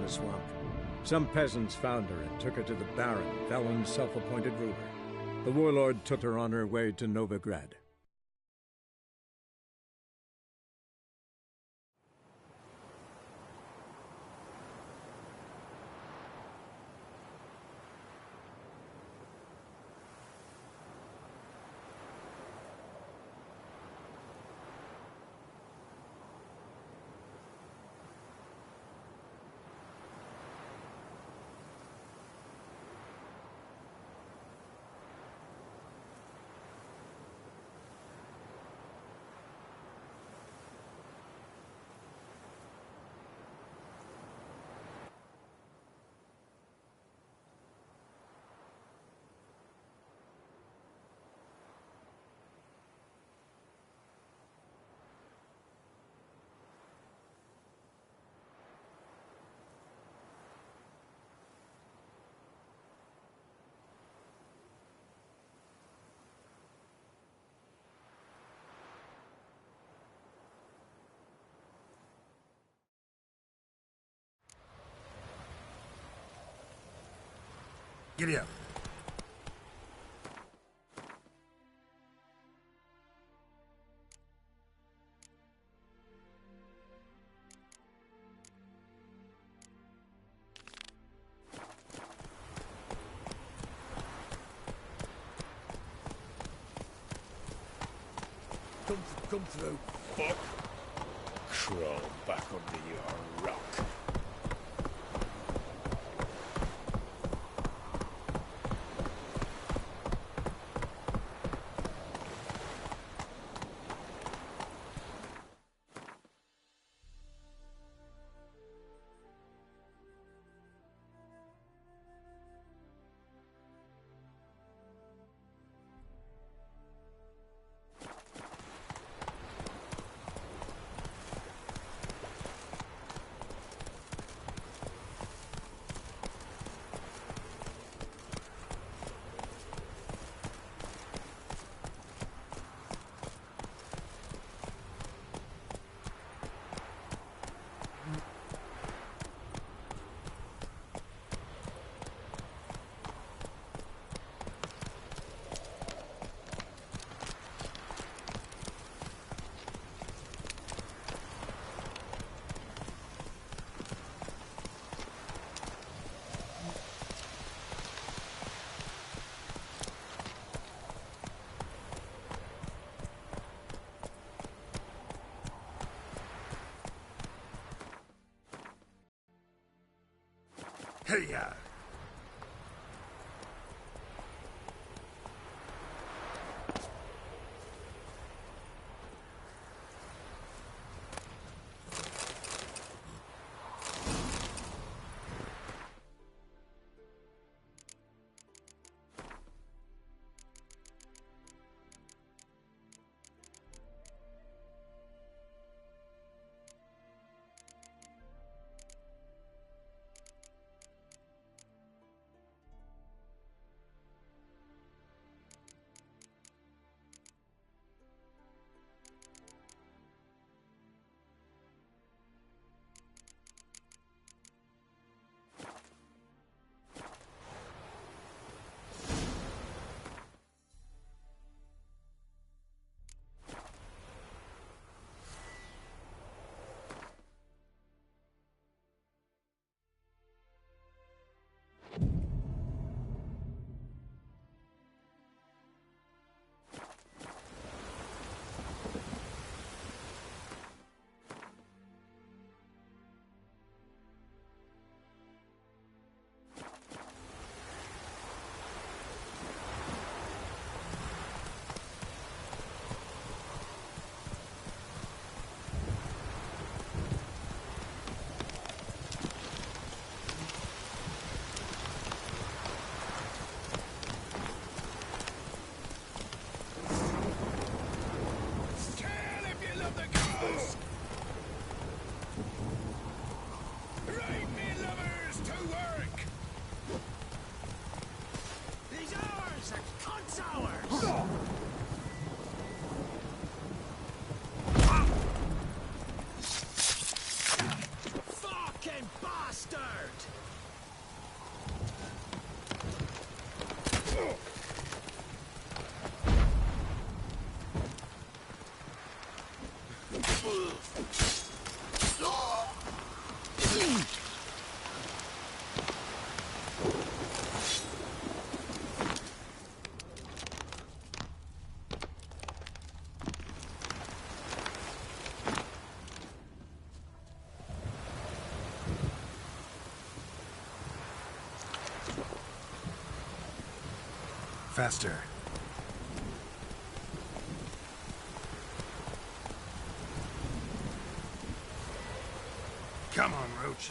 the swamp. Some peasants found her and took her to the Baron, Valen's self-appointed ruler. The warlord took her on her way to Novigrad. Giddy up. Come through. Fuck. Crawl back under your rock. Hey-ya! Faster. Come on, Roach.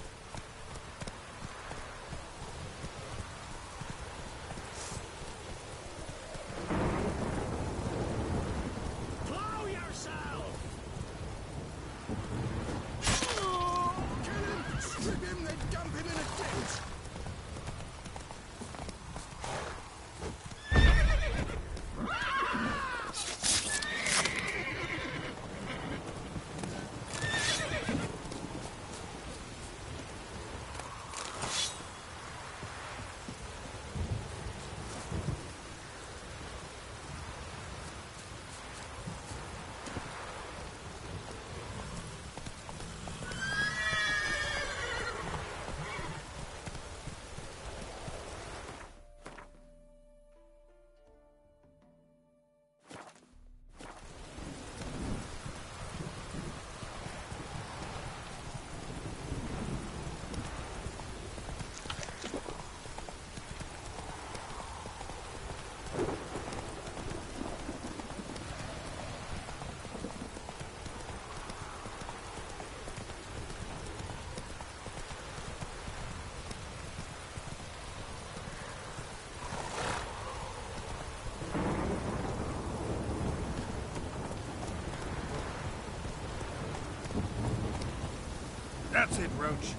Blow yourself! Kill him! Strip him, then dump him in a ditch! That's it, Roach.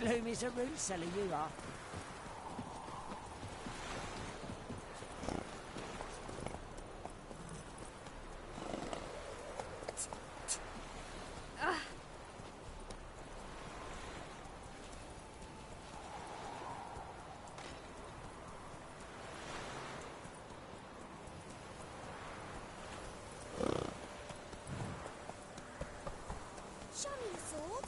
gloomy as a root cellar, you are. Show me your sword.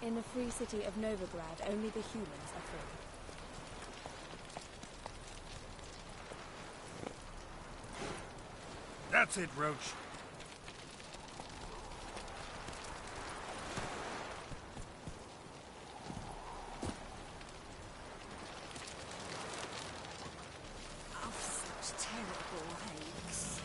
In the free city of Novigrad, only the humans are free. That's it, Roach. Oh, such terrible aches.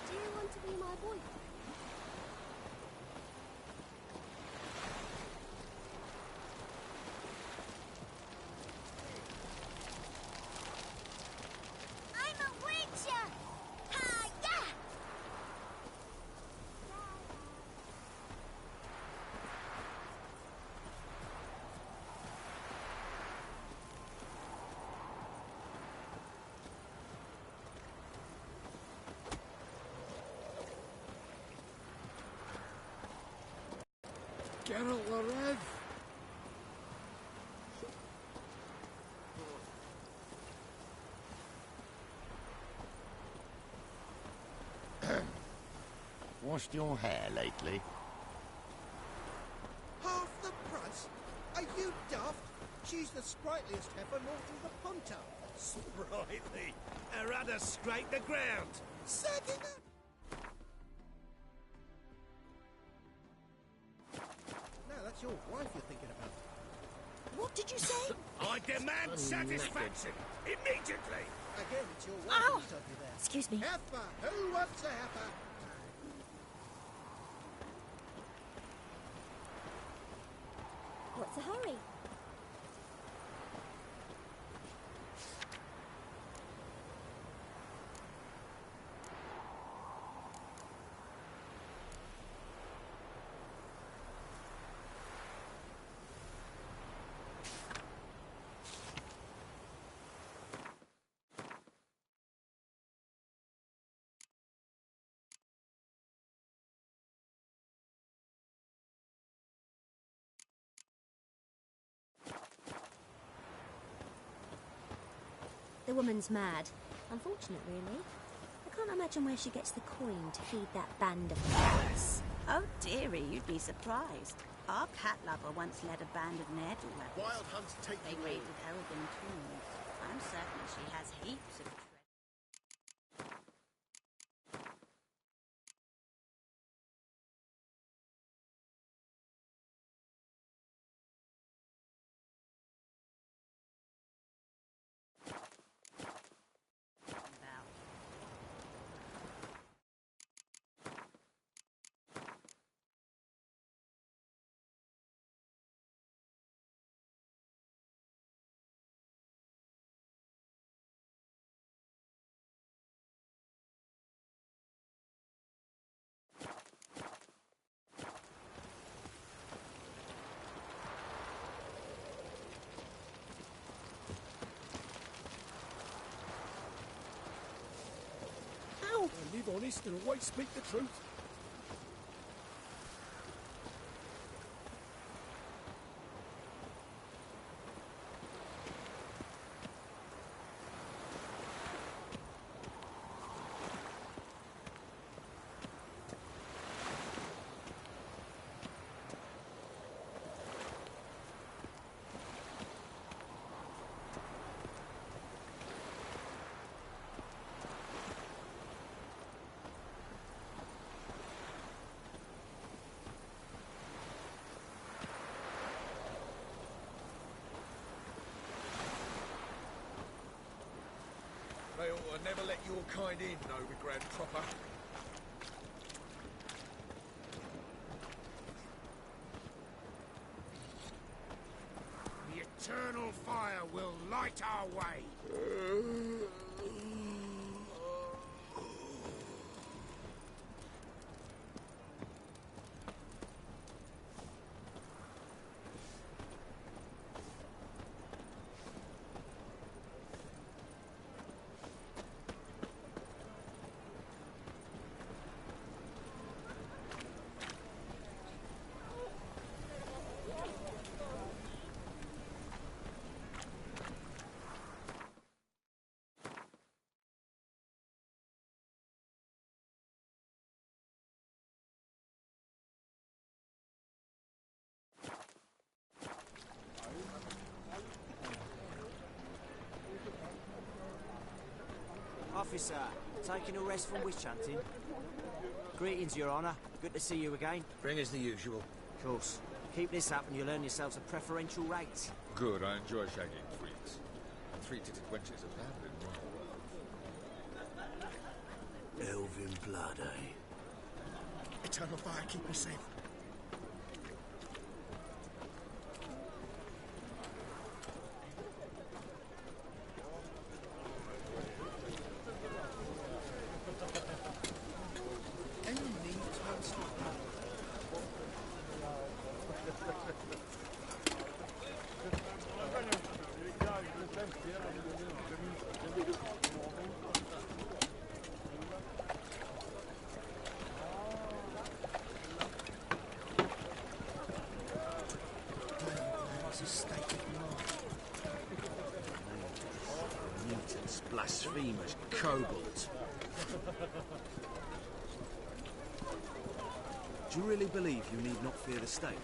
Do you want to be my boyfriend? I'm a witcher! Ha, yeah! Geralt the Rev. Washed your hair lately? Half the price? Are you daft? She's the sprightliest heifer north of the Ponto. Sprightly. Her udder scrape the ground. Sagging up. No, that's your wife you're thinking about. What did you say? I demand satisfaction. Immediately. Again, it's your wife Ow! who's told you there. Excuse me. Heifer! Who wants a heifer? What's the hurry? The woman's mad. Unfortunate, really. I can't imagine where she gets the coin to feed that band of cats. Oh, dearie, you'd be surprised. Our cat lover once led a band of ne'er-do-wells. Wild hunts take They you all. raided Elgin tombs. I'm certain she has heaps of honest and always speak the truth? They ought to never let your kind in, Novigrad proper. The eternal fire will light our way. Officer, taking a rest from witch hunting. Greetings, Your Honour. Good to see you again. Bring us the usual. Of course. Keep this up and you'll earn yourselves a preferential rate. Good, I enjoy shagging freaks. Three-titted wenches are bad in Elven blood, eh? Eternal fire, keep us safe. Mutants, blasphemers, kobolds. Do you really believe you need not fear the stake?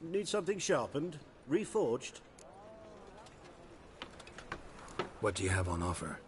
Need something sharpened? Reforged? What do you have on offer?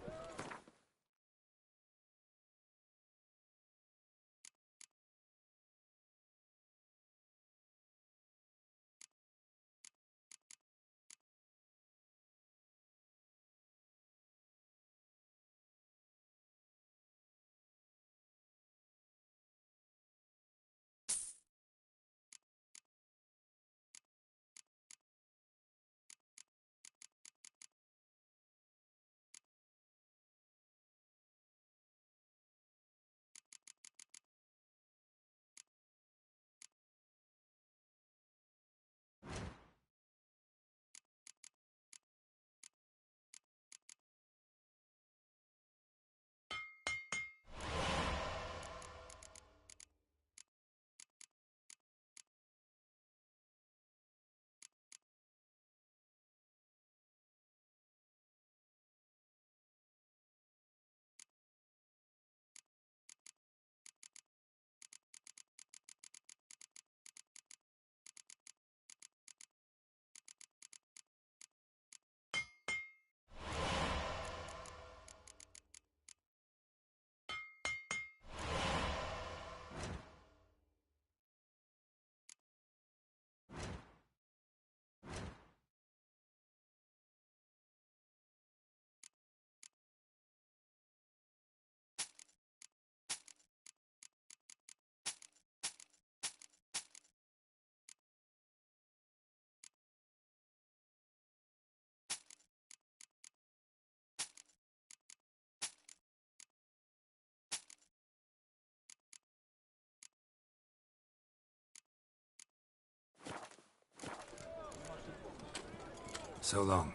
So long.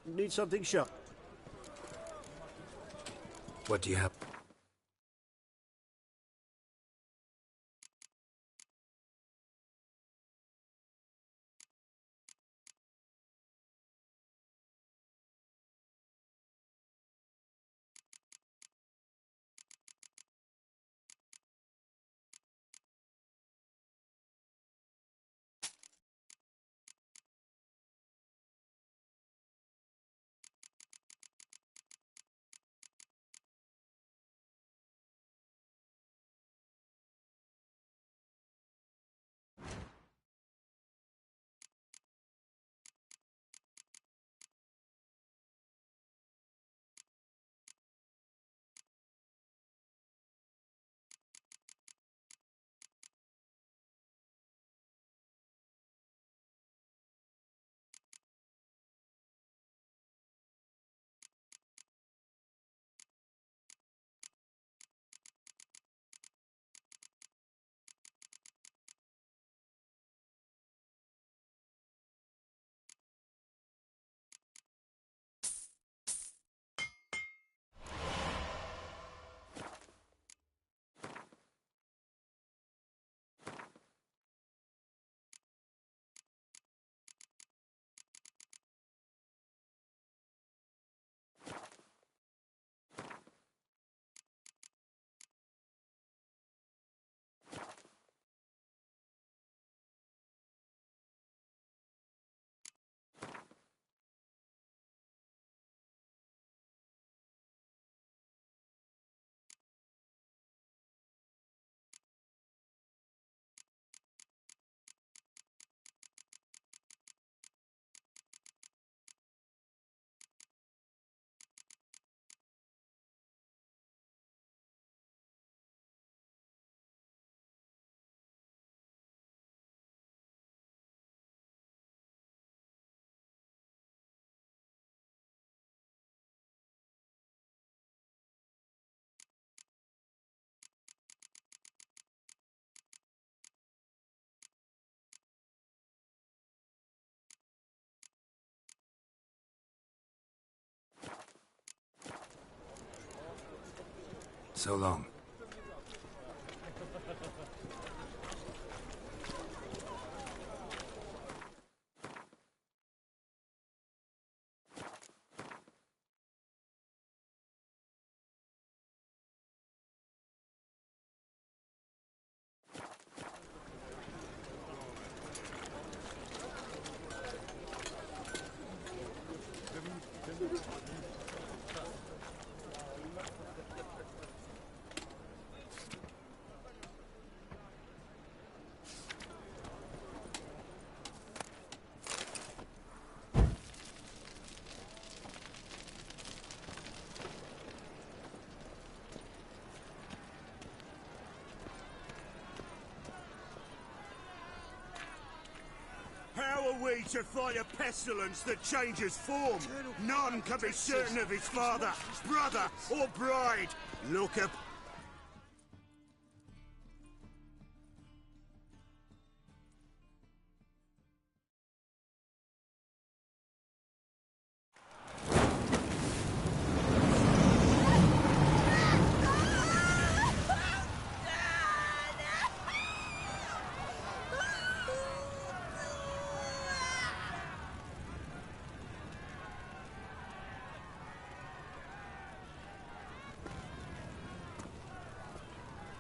Need something sharp. What do you have? So long. to fight a pestilence that changes form. None can be certain of his father, brother, or bride. Look up.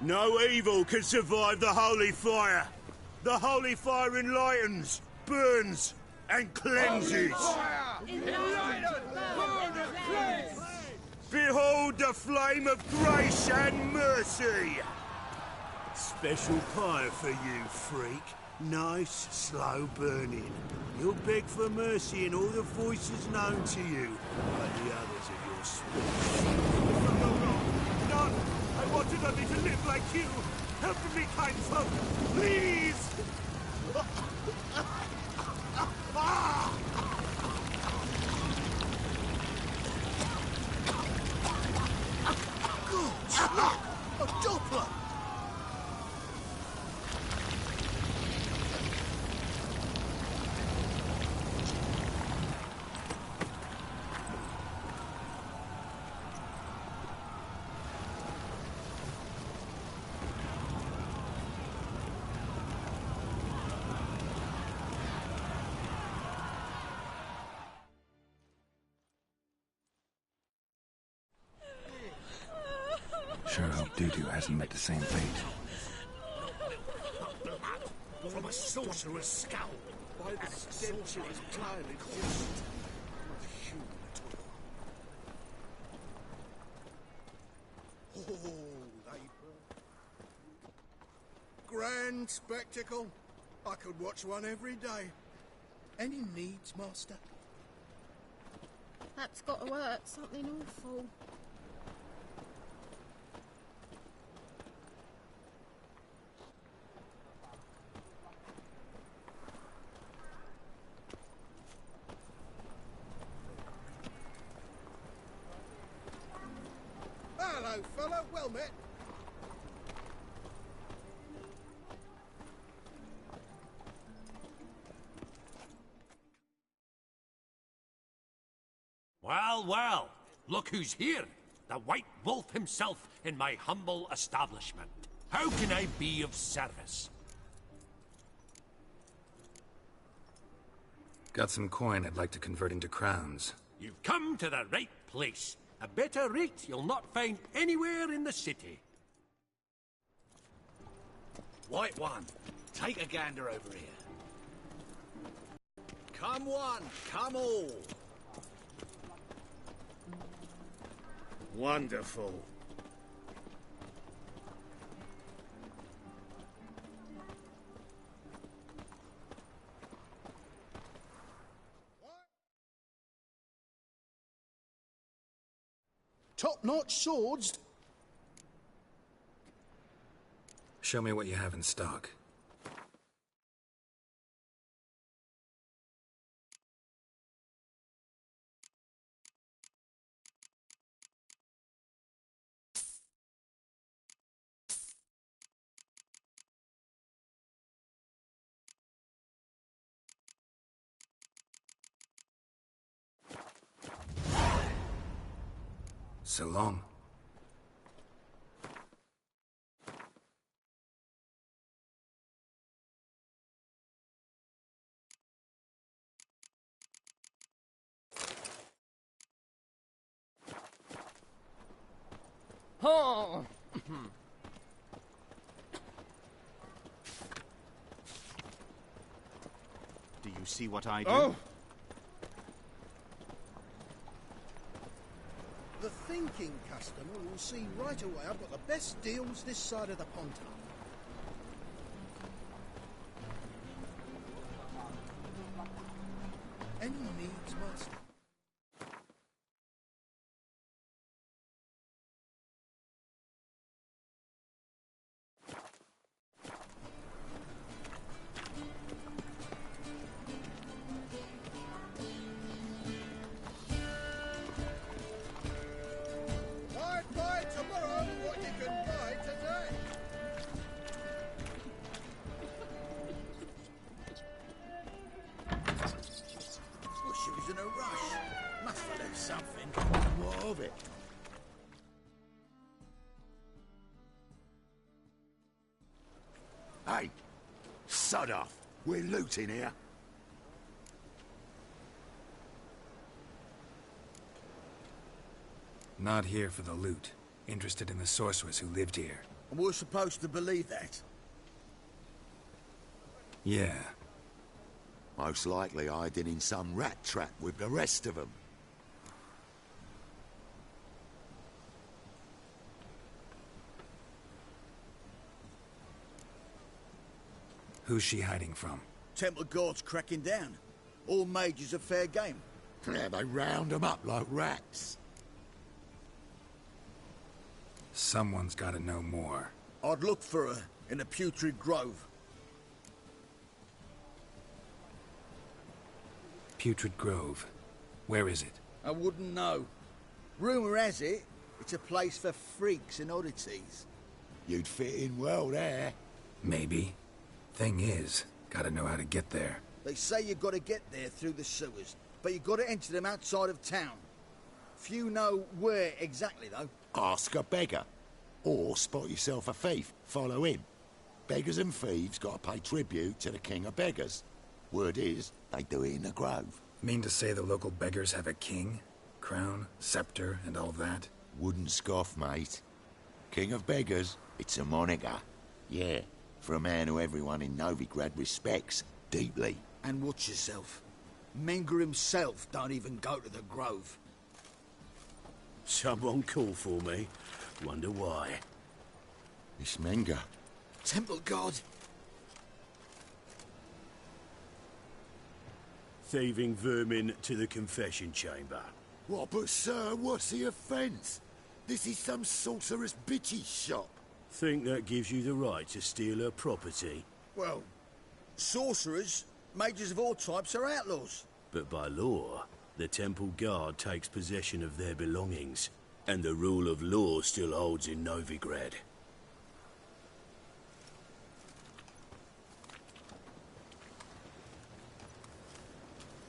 No evil can survive the holy fire. The holy fire enlightens, burns, and cleanses. Behold the flame of grace and mercy. Special pyre for you, freak. Nice, slow burning. You'll beg for mercy in all the voices known to you by the others of your species. None! I wanted only to live like you! Help me, kind folk! Please! Good! Look! A Doppler! Sure hope Dudu hasn't met the same fate. From a sorcerer's skull. By the stench of his blood, it's just not human at all. Oh, they grand spectacle. I could watch one every day. Any needs, Master? That's got to hurt. Something awful. Hello, fella. Well met. Well, well. Look who's here. The White Wolf himself in my humble establishment. How can I be of service? Got some coin I'd like to convert into crowns. You've come to the right place. A better rate you'll not find anywhere in the city. White one, take a gander over here. Come one, come all. Wonderful. Top-notch swords. Show me what you have in stock. So long. Oh. Do you see what I do? Oh! The thinking customer will see right away I've got the best deals this side of the Pontar. Any needs, Master? Sod off. We're looting here. Not here for the loot. Interested in the sorceress who lived here. And we're supposed to believe that? Yeah. Most likely hiding in some rat trap with the rest of them. Who's she hiding from? Temple Guard's cracking down. All mages are fair game. Yeah, they round them up like rats. Someone's gotta know more. I'd look for her in the Putrid Grove. Putrid Grove. Where is it? I wouldn't know. Rumour has it, it's a place for freaks and oddities. You'd fit in well there. Maybe. Thing is, gotta know how to get there. They say you've got to get there through the sewers, but you've got to enter them outside of town. Few know where exactly, though. Ask a beggar. Or spot yourself a thief. Follow him. Beggars and thieves got to pay tribute to the king of beggars. Word is, they do it in the grove. Mean to say the local beggars have a king? Crown, scepter, and all that? Wouldn't scoff, mate. King of beggars, it's a moniker. Yeah, for a man who everyone in Novigrad respects deeply. And watch yourself. Menger himself don't even go to the grove. Someone call for me. Wonder why. It's Menger. Temple God. Thieving vermin to the confession chamber. What, but sir, what's the offence? This is some sorceress bitch's shop. Think that gives you the right to steal her property? Well, sorcerers, mages of all types are outlaws. But by law, the Temple Guard takes possession of their belongings, and the rule of law still holds in Novigrad.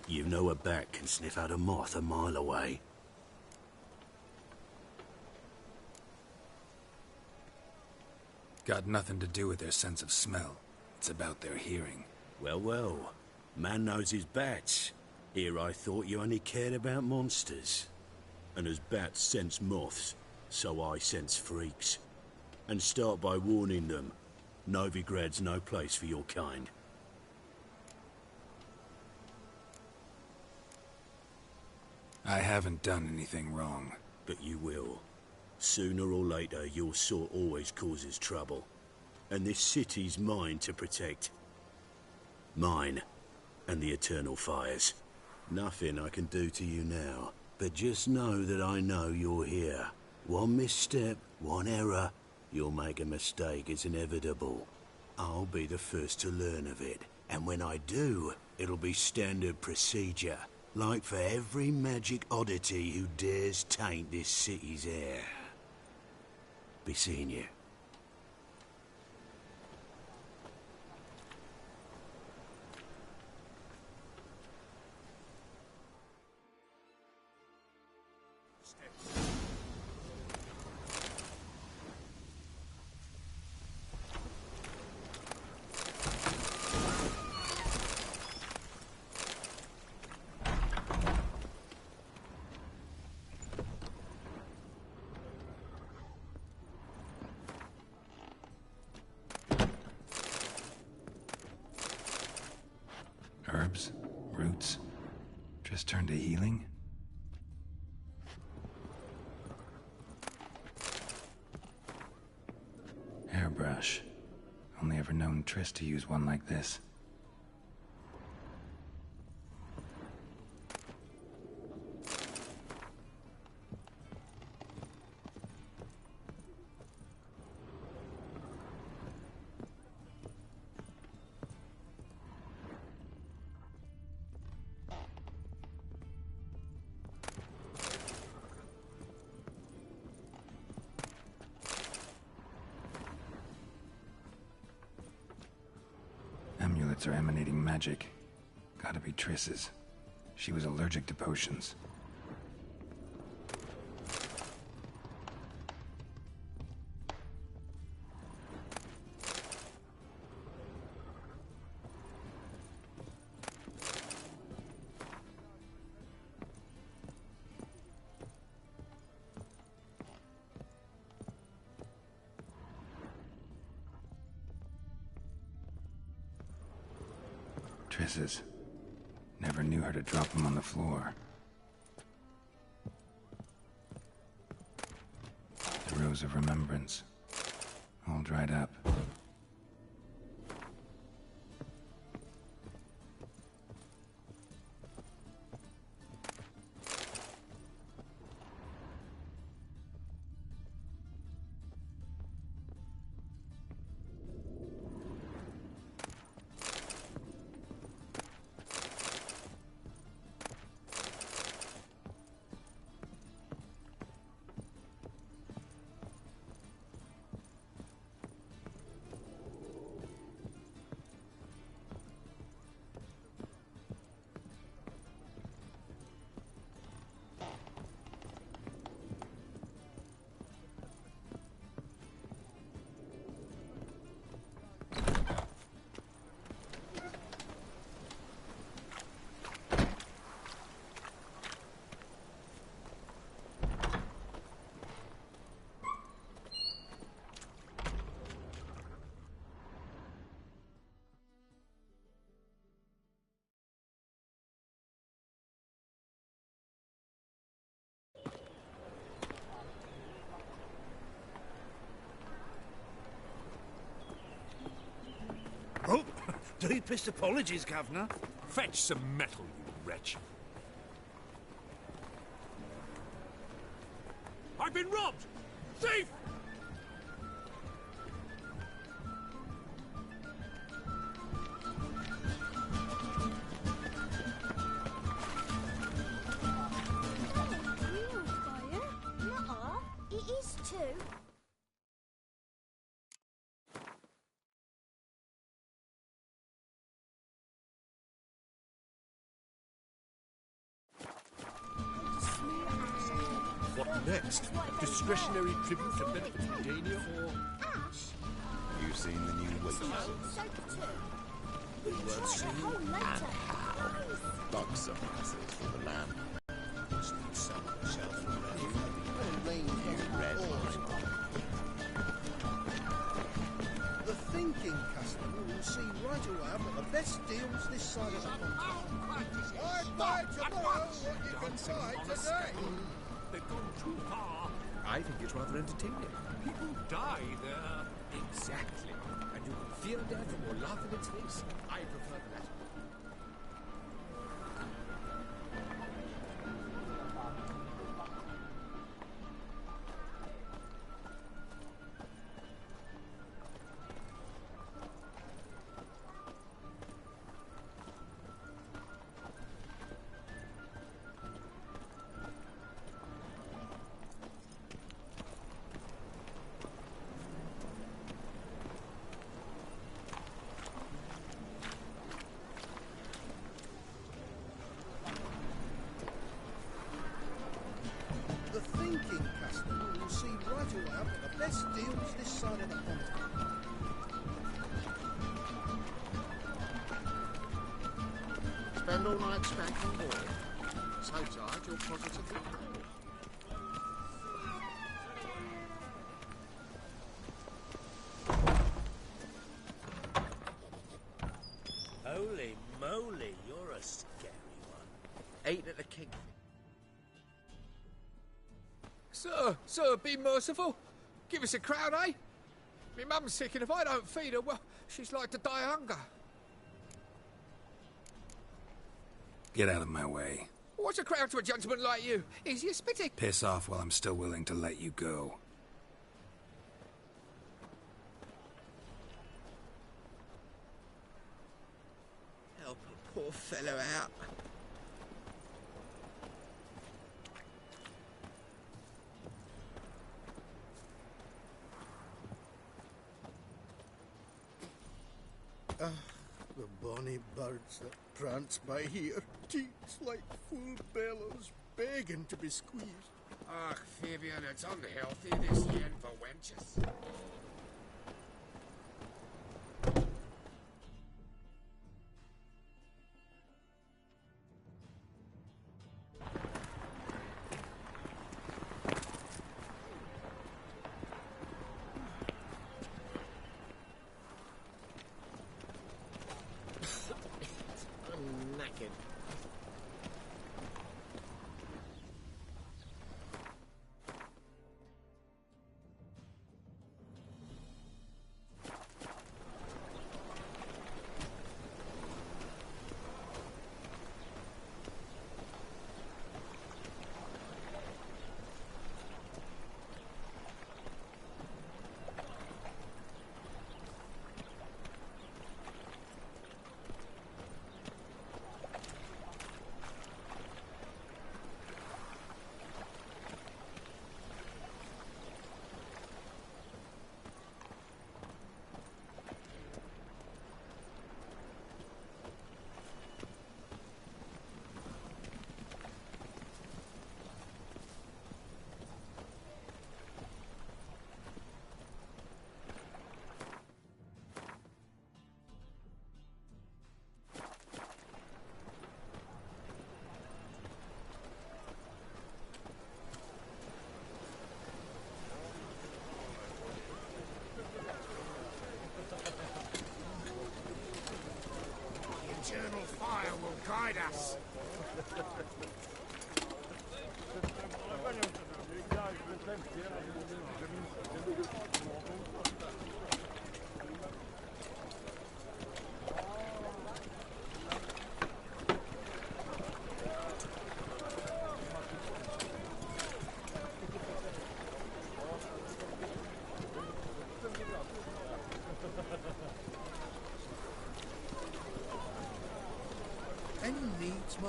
You know a bat can sniff out a moth a mile away. Got nothing to do with their sense of smell. It's about their hearing. Well, well. Man knows his bats. Here I thought you only cared about monsters. And as bats sense moths, so I sense freaks. And start by warning them. Novigrad's no place for your kind. I haven't done anything wrong. But you will. Sooner or later, your sort always causes trouble. And this city's mine to protect. Mine. And the eternal fires. Nothing I can do to you now. But just know that I know you're here. One misstep, one error, you'll make a mistake, it's inevitable. I'll be the first to learn of it. And when I do, it'll be standard procedure. Like for every magic oddity who dares taint this city's air. Be seeing you. Herbs? Roots? Just turn to healing? Hairbrush. Only ever known Triss to use one like this. Amulets are emanating magic. Gotta be Triss's. She was allergic to potions. Triss's. Never knew her to drop them on the floor. The Rose of Remembrance. All dried up. Oh, deepest apologies, Governor. Fetch some metal, you wretch. I've been robbed! Thief! It is too. What next? Discretionary tribute to benefit Dania or... You seen the new witches? We were seen and how. Bug suppressors for the land. The thinking customer will see right away I've got the best deals this side of the pond. I'd buy tomorrow what you can buy today. They've gone too far. I think it's rather entertaining. People die there. Exactly. And you can fear death or laugh in its face. I prefer the latter. The thinking customer will see right away I've got the best deals this side of the pond. Spend all night spanking board. So tired you're positively cold. Holy moly, you're a scary one. Ain't it the king? Sir, be merciful. Give us a crown, eh? My mum's sick, and if I don't feed her, well, she's like to die of hunger. Get out of my way. What's a crown to a gentleman like you? Is you spitting? Piss off while I'm still willing to let you go. Help a poor fellow out. The bonny birds that prance by here, cheeks like full bellows, begging to be squeezed. Ach, Fabian, it's unhealthy, this yen for wenches.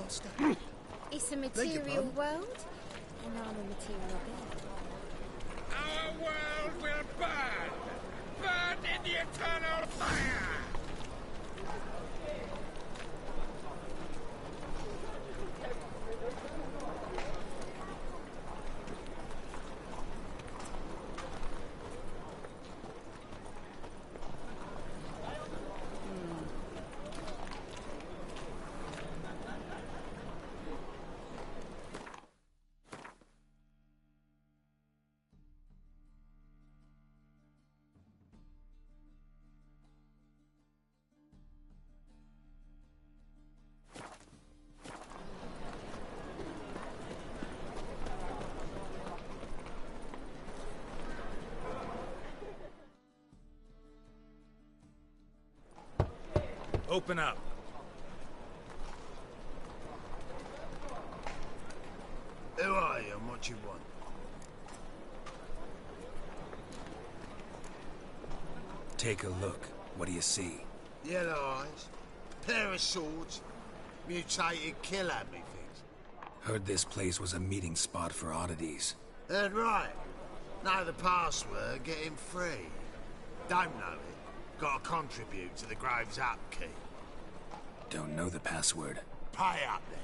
master. It's a material world, And I'm a material girl. Our world will burn! Burn in the eternal fire! Open up. Who are you and what you want? Take a look. What do you see? Yellow eyes, pair of swords, mutated killer, methinks. Heard this place was a meeting spot for oddities. Heard right. Know the password, get him free. Don't know it. Gotta contribute to the Grove's upkeep. Don't know the password. Pay up then.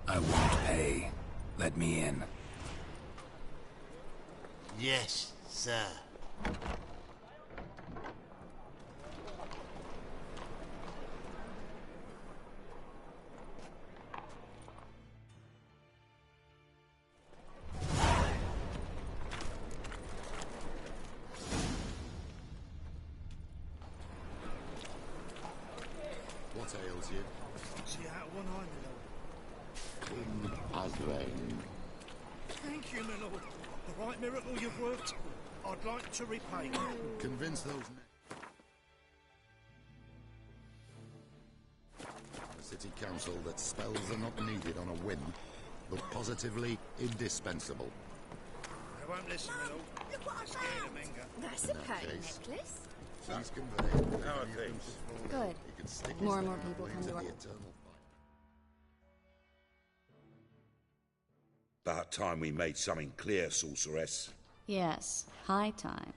I won't pay. Let me in. Yes, sir. What ails you? See out of one eye, my lord. King Asrain. Thank you, my lord. The right miracle you've worked, I'd like to repay you. Convince those the city council that spells are not needed on a whim, but positively indispensable. They won't listen, my lord. Look what I Scared of found! Menga. That's In a that pearl case, necklace. please convey. How are things? Good. He can stick More his and more neck people come into to the our... eternal fire. About time we made something clear, sorceress. Yes, high time.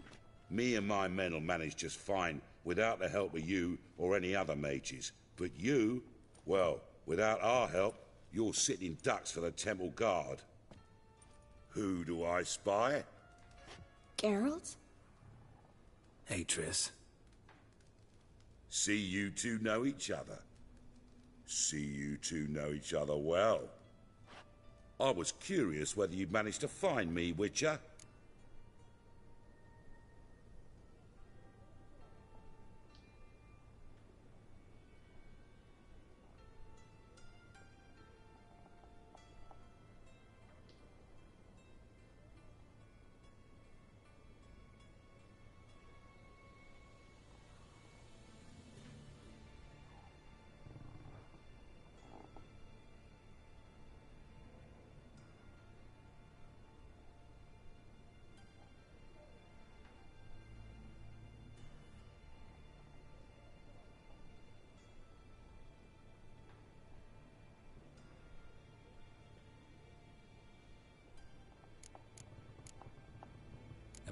Me and my men will manage just fine without the help of you or any other mages. But you, well, without our help, you're sitting ducks for the temple guard. Who do I spy? Geralt? Hey, Triss. See you two know each other. See you two know each other well. I was curious whether you'd managed to find me, Witcher.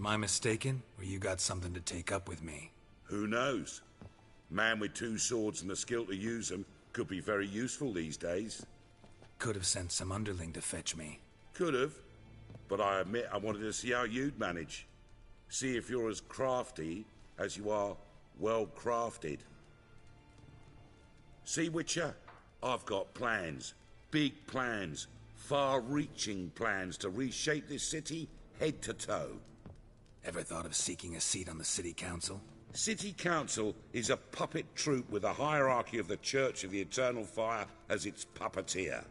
Am I mistaken, or you got something to take up with me? Who knows? Man with two swords and the skill to use them could be very useful these days. Could have sent some underling to fetch me. Could have, but I admit I wanted to see how you'd manage. See if you're as crafty as you are well-crafted. See, Witcher, I've got plans. Big plans. Far-reaching plans to reshape this city head to toe. Ever thought of seeking a seat on the city council? City Council is a puppet troupe with the hierarchy of the Church of the Eternal Fire as its puppeteer.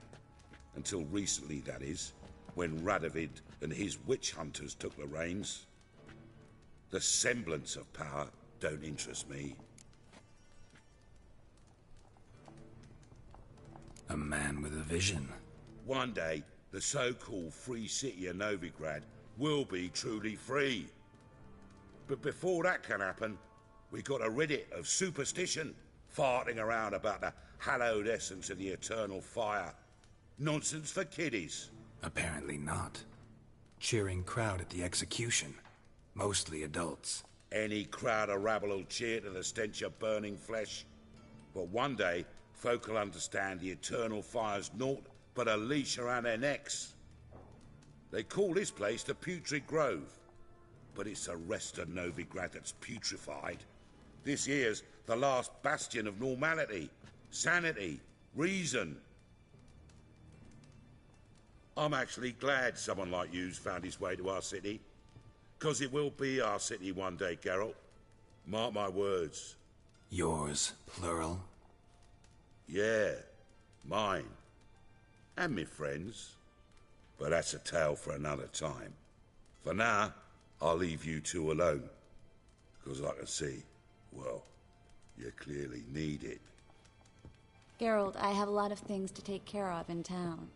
Until recently, that is, when Radovid and his witch hunters took the reins. The semblance of power don't interest me. A man with a vision. One day, the so-called free city of Novigrad will be truly free. But before that can happen, we got to rid it of superstition, farting around about the hallowed essence of the eternal fire. Nonsense for kiddies. Apparently not. Cheering crowd at the execution. Mostly adults. Any crowd of rabble will cheer to the stench of burning flesh. But one day, folk will understand the eternal fire's naught but a leash around their necks. They call this place the Putrid Grove, but it's the rest of Novigrad that's putrefied. This here's the last bastion of normality, sanity, reason. I'm actually glad someone like you's found his way to our city, 'cause it will be our city one day, Geralt. Mark my words. Yours, plural? Yeah, mine. And me friends. But that's a tale for another time. For now, I'll leave you two alone. 'Cause I can see, well, you clearly need it. Geralt, I have a lot of things to take care of in town.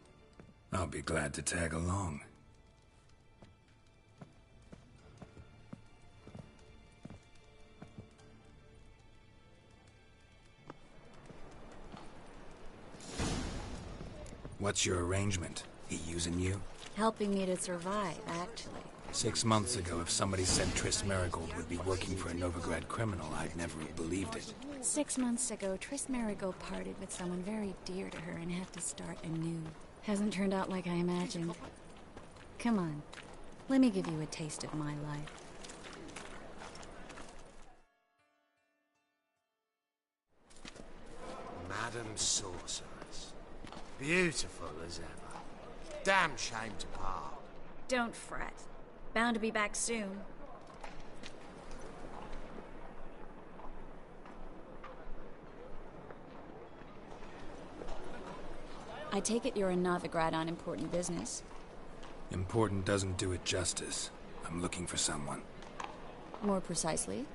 I'll be glad to tag along. What's your arrangement? He using you? Helping me to survive, actually. 6 months ago, if somebody said Triss Merigold would be working for a Novigrad criminal, I'd never have believed it. 6 months ago, Triss Merigold parted with someone very dear to her and had to start anew. Hasn't turned out like I imagined. Come on, let me give you a taste of my life. Madam Sorceress. Beautiful as ever. Damn shame to part. Don't fret. Bound to be back soon. I take it you're in Novigrad on important business. Important doesn't do it justice. I'm looking for someone. More precisely?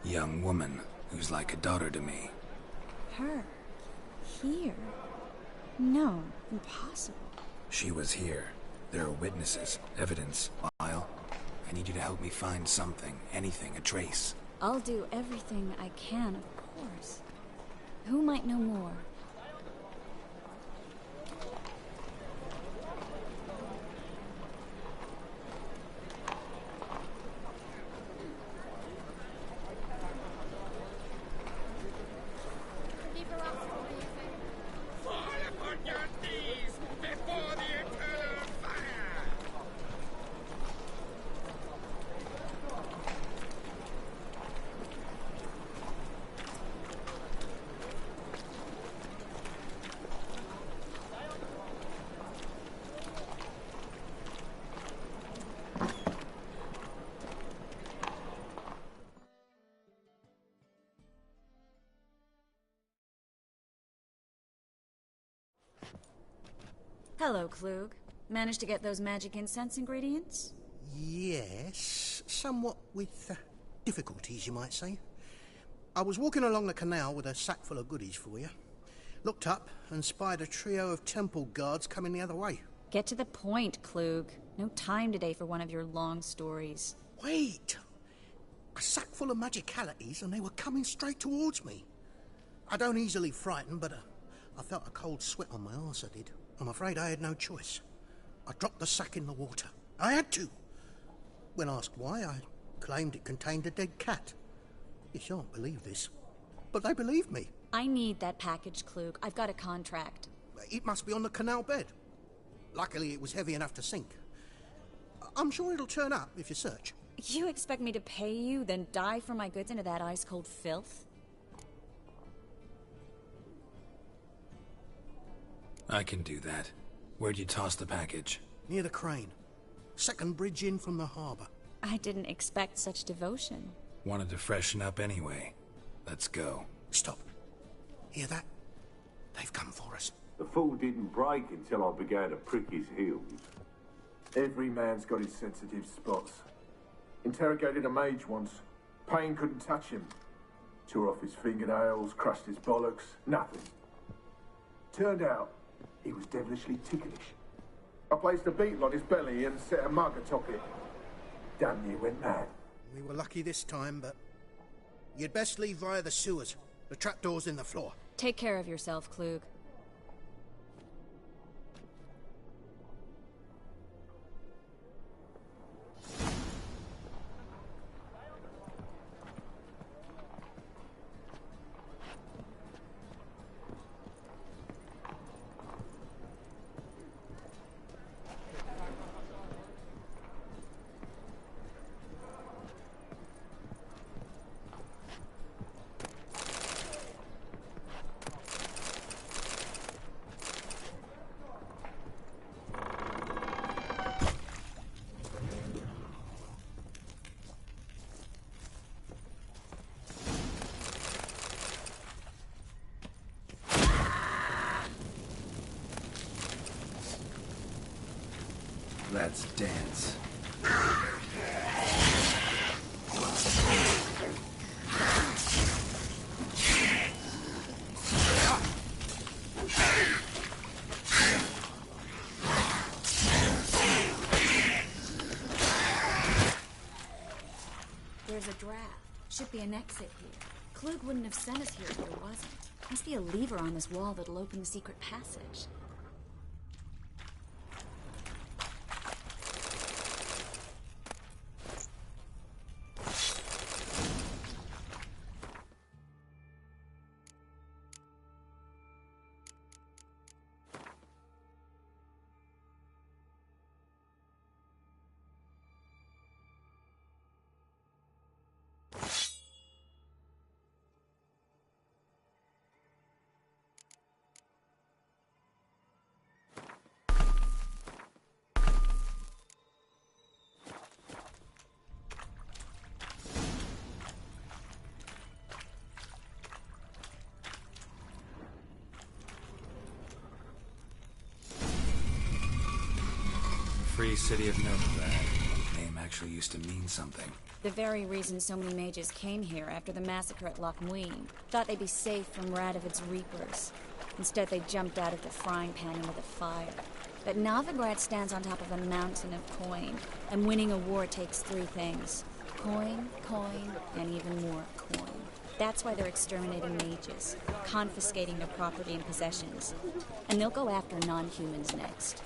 Young woman who's like a daughter to me. Her? Here? No, impossible. She was here. There are witnesses, evidence. Lyle, I need you to help me find something, anything, a trace. I'll do everything I can, of course. Who might know more? Hello, Klug. Managed to get those magic incense ingredients? Yes, somewhat with difficulties, you might say. I was walking along the canal with a sack full of goodies for you. Looked up and spied a trio of temple guards coming the other way. Get to the point, Klug. No time today for one of your long stories. Wait! A sack full of magicalities and they were coming straight towards me. I don't easily frighten, but I felt a cold sweat on my arse, I did. I'm afraid I had no choice. I dropped the sack in the water. I had to. When asked why, I claimed it contained a dead cat. You shan't believe this, but they believed me. I need that package, Klug. I've got a contract. It must be on the canal bed. Luckily, it was heavy enough to sink. I'm sure it'll turn up if you search. You expect me to pay you, then dive for my goods into that ice-cold filth? I can do that. Where'd you toss the package? Near the crane. Second bridge in from the harbour. I didn't expect such devotion. Wanted to freshen up anyway. Let's go. Stop. Hear that? They've come for us. The fool didn't break until I began to prick his heels. Every man's got his sensitive spots. Interrogated a mage once. Pain couldn't touch him. Tore off his fingernails, crushed his bollocks, nothing. Turned out, he was devilishly ticklish. I placed a beetle on his belly and set a mug atop it. Damn near went mad. We were lucky this time, but you'd best leave via the sewers. The trapdoor's in the floor. Take care of yourself, Klug. Let's dance. There's a draft. Should be an exit here. Klug wouldn't have sent us here if there wasn't. Must be a lever on this wall that'll open the secret passage. Free City of Novigrad. Name actually used to mean something. The very reason so many mages came here after the massacre at Loch Muin. Thought they'd be safe from Radovid's reapers. Instead, they jumped out of the frying pan into the fire. But Novigrad stands on top of a mountain of coin, and winning a war takes three things. Coin, coin, and even more coin. That's why they're exterminating mages, confiscating their property and possessions. And they'll go after non-humans next.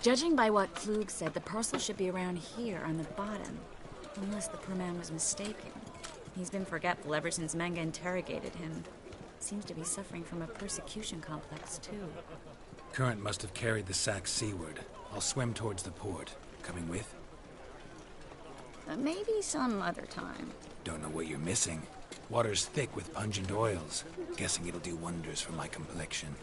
Judging by what Klug said, the parcel should be around here on the bottom. Unless the poor man was mistaken. He's been forgetful ever since Manga interrogated him. Seems to be suffering from a persecution complex, too. Current must have carried the sack seaward. I'll swim towards the port. Coming with? Maybe some other time. Don't know what you're missing. Water's thick with pungent oils. Guessing it'll do wonders for my complexion.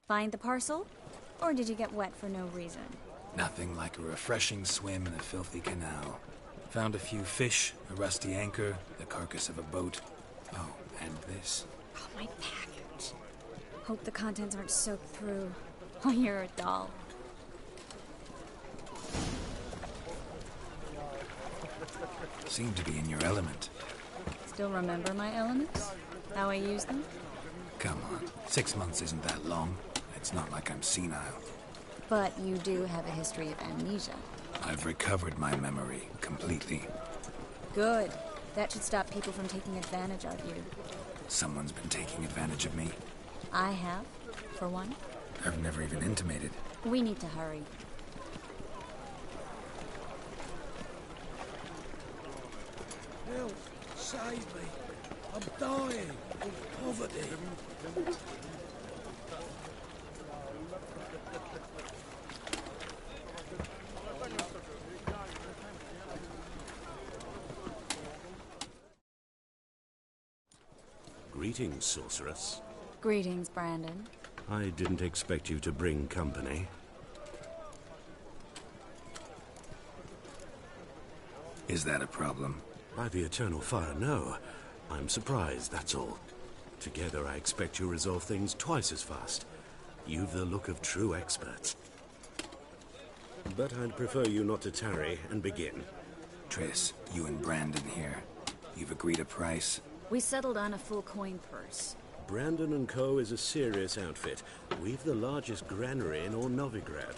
Find the parcel? Or did you get wet for no reason? Nothing like a refreshing swim in a filthy canal. Found a few fish, a rusty anchor, the carcass of a boat. Oh, and this. Oh, my package. Hope the contents aren't soaked through. Oh, you're a doll. Seem to be in your element. Still remember my elements? How I use them? Come on, 6 months isn't that long. It's not like I'm senile. But you do have a history of amnesia. I've recovered my memory completely. Good. That should stop people from taking advantage of you. Someone's been taking advantage of me. I have, for one. I've never even intimated. We need to hurry. Help! Save me! I'm dying of poverty. Greetings, sorceress. Greetings, Brandon. I didn't expect you to bring company. Is that a problem? By the Eternal Fire, no. I'm surprised, that's all. Together, I expect you'll resolve things twice as fast. You've the look of true experts. But I'd prefer you not to tarry and begin. Triss, you and Brandon here. You've agreed a price? We settled on a full coin purse. Brandon & Co. is a serious outfit. We've the largest granary in all Novigrad.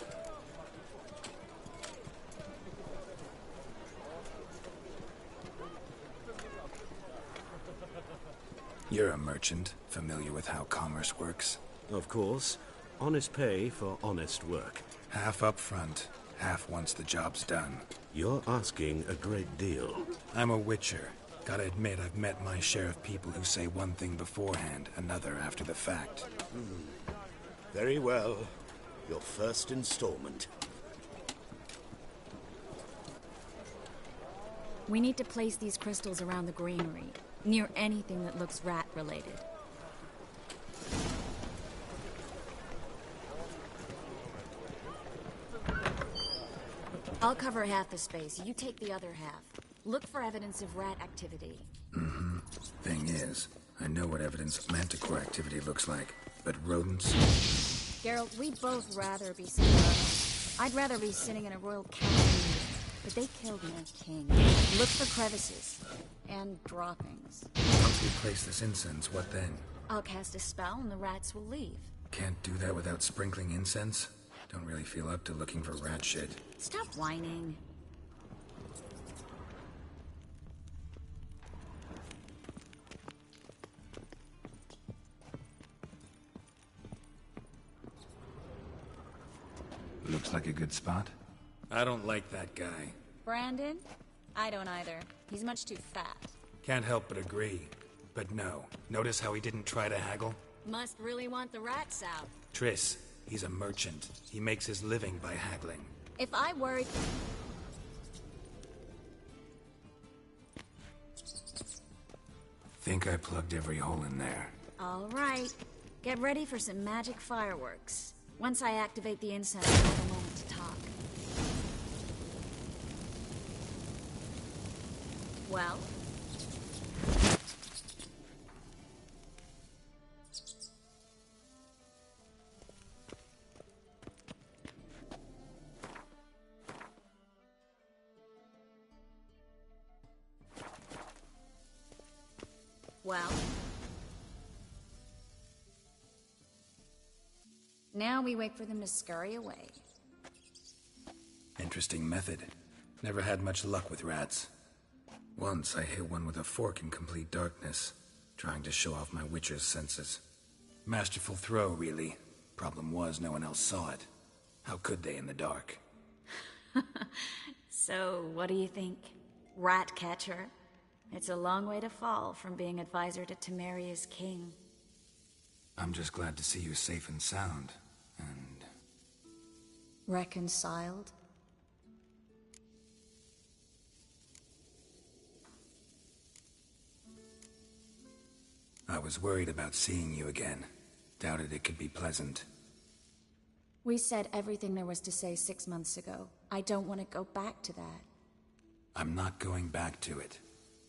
You're a merchant, familiar with how commerce works? Of course. Honest pay for honest work. Half up front, half once the job's done. You're asking a great deal. I'm a witcher. Gotta admit, I've met my share of people who say one thing beforehand, another after the fact. Very well. Your first installment. We need to place these crystals around the greenery, near anything that looks rat-related. I'll cover half the space, you take the other half. Look for evidence of rat activity. Mm-hmm. Thing is, I know what evidence of manticore activity looks like, but rodents... Geralt, we'd both rather be sitting... I'd rather be sitting in a royal council, but they killed my king. Look for crevices. And droppings. Once we place this incense, what then? I'll cast a spell and the rats will leave. Can't do that without sprinkling incense? Don't really feel up to looking for rat shit. Stop whining. Looks like a good spot. I don't like that guy. Brandon? I don't either. He's much too fat. Can't help but agree. But no. Notice how he didn't try to haggle? Must really want the rats out. Triss, he's a merchant. He makes his living by haggling. If I worried... Think I plugged every hole in there. All right. Get ready for some magic fireworks. Once I activate the incense, we'll have a moment to talk. Well? Well? Now we wait for them to scurry away. Interesting method. Never had much luck with rats. Once I hit one with a fork in complete darkness, trying to show off my witcher's senses. Masterful throw, really. Problem was, no one else saw it. How could they in the dark? So, what do you think? Rat catcher? It's a long way to fall from being advisor to Temeria's king. I'm just glad to see you safe and sound, and... Reconciled? I was worried about seeing you again. Doubted it could be pleasant. We said everything there was to say 6 months ago. I don't want to go back to that. I'm not going back to it.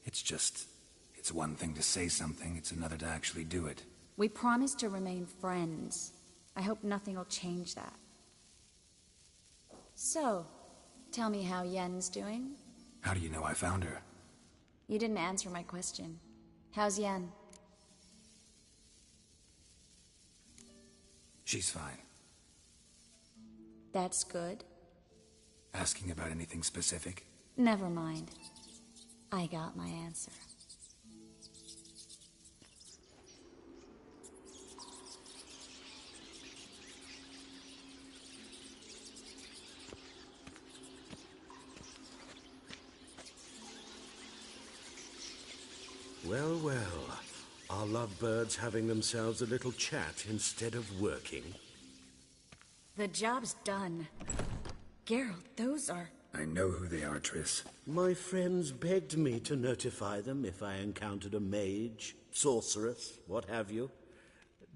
It's just... It's one thing to say something, it's another to actually do it. We promised to remain friends. I hope nothing will change that. So, tell me how Yen's doing? How do you know I found her? You didn't answer my question. How's Yen? She's fine. That's good. Asking about anything specific? Never mind. I got my answer. Well, well. Are lovebirds having themselves a little chat instead of working? The job's done. Geralt, those are... I know who they are, Triss. My friends begged me to notify them if I encountered a mage, sorceress, what have you.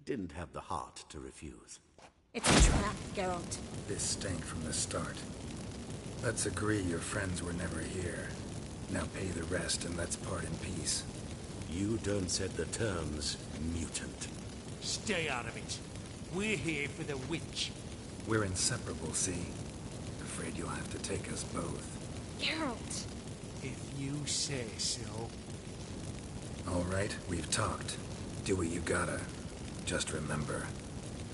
Didn't have the heart to refuse. It's a trap, Geralt. This stank from the start. Let's agree your friends were never here. Now pay the rest and let's part in peace. You don't set the terms, mutant. Stay out of it. We're here for the witch. We're inseparable, see? Afraid you'll have to take us both. Geralt! If you say so. All right, we've talked. Do what you gotta. Just remember,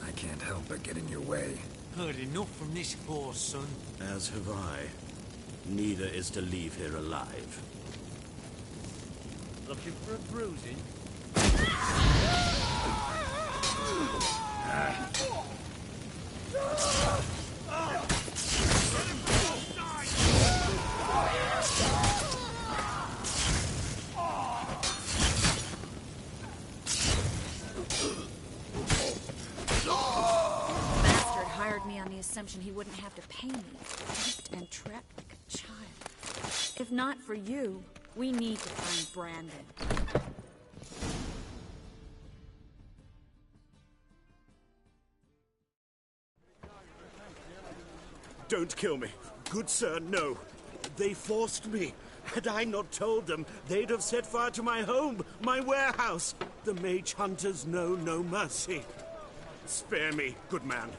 I can't help but get in your way. Heard enough from this horse, son. As have I. Neither is to leave here alive. Looking for a bruising? Bastard hired me on the assumption he wouldn't have to pay me. Whipped and trapped like a child. If not for you, we need to find Brandon. Don't kill me. Good sir, no. They forced me. Had I not told them, they'd have set fire to my home, my warehouse. The mage hunters know no mercy. Spare me, good man.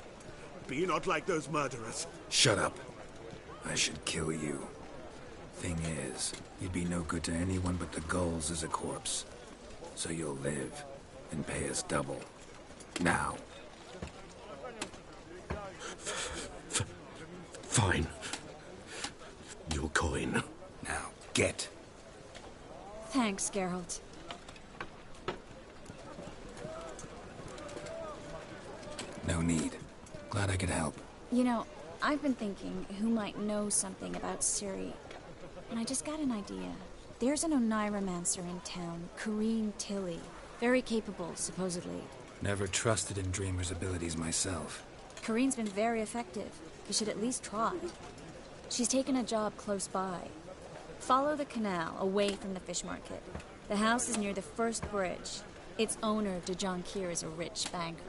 Be not like those murderers. Shut up. I should kill you. Thing is, you'd be no good to anyone but the Gulls as a corpse. So you'll live and pay us double. Now. Fine. Your coin. Now, get. Thanks, Geralt. No need. Glad I could help. You know, I've been thinking who might know something about Ciri. And I just got an idea. There's an Oneiromancer in town, Corrine Tilly. Very capable, supposedly. Never trusted in Dreamer's abilities myself. Corrine's been very effective. You should at least try. She's taken a job close by. Follow the canal, away from the fish market. The house is near the first bridge. Its owner, Dejon Kier, is a rich banker.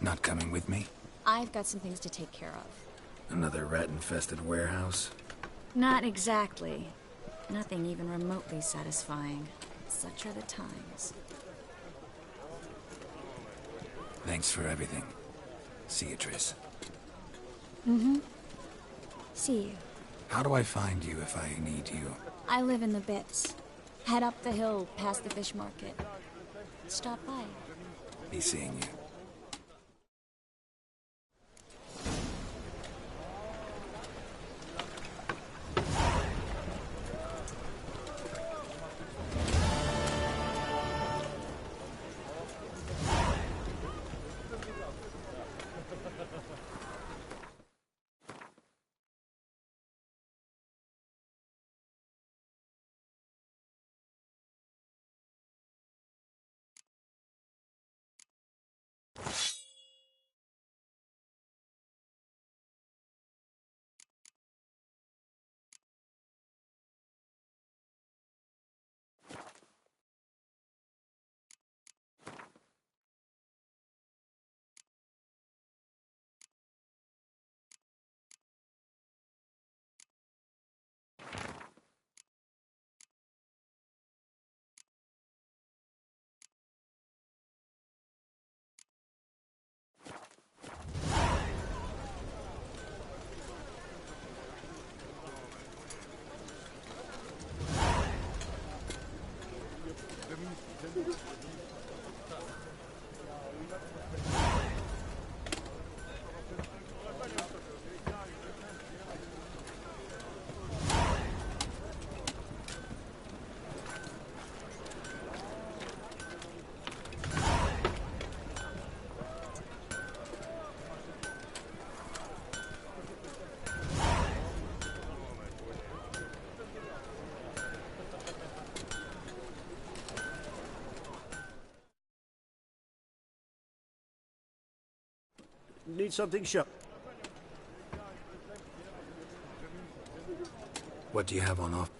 Not coming with me? I've got some things to take care of. Another rat-infested warehouse? Not exactly. Nothing even remotely satisfying. Such are the times. Thanks for everything. See you, Triss. Mm-hmm. See you. How do I find you if I need you? I live in the Bits. Head up the hill past the fish market. Stop by. Be seeing you. Need something shut. What do you have on offer?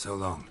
So long.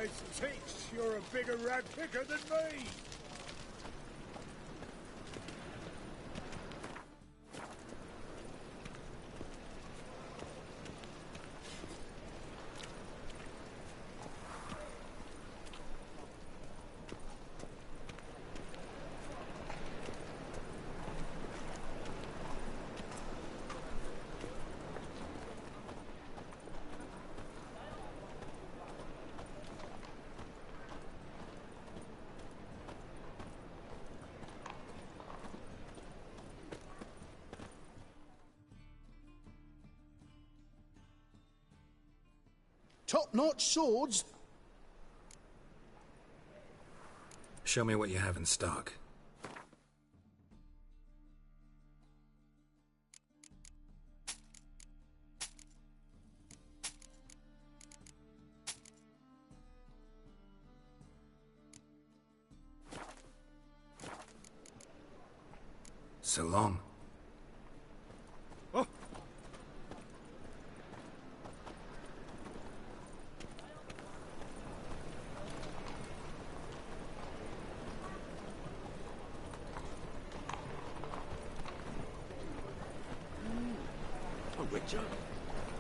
Christ sakes, you're a bigger rat picker than me! Top-notch swords? Show me what you have in stock. So long.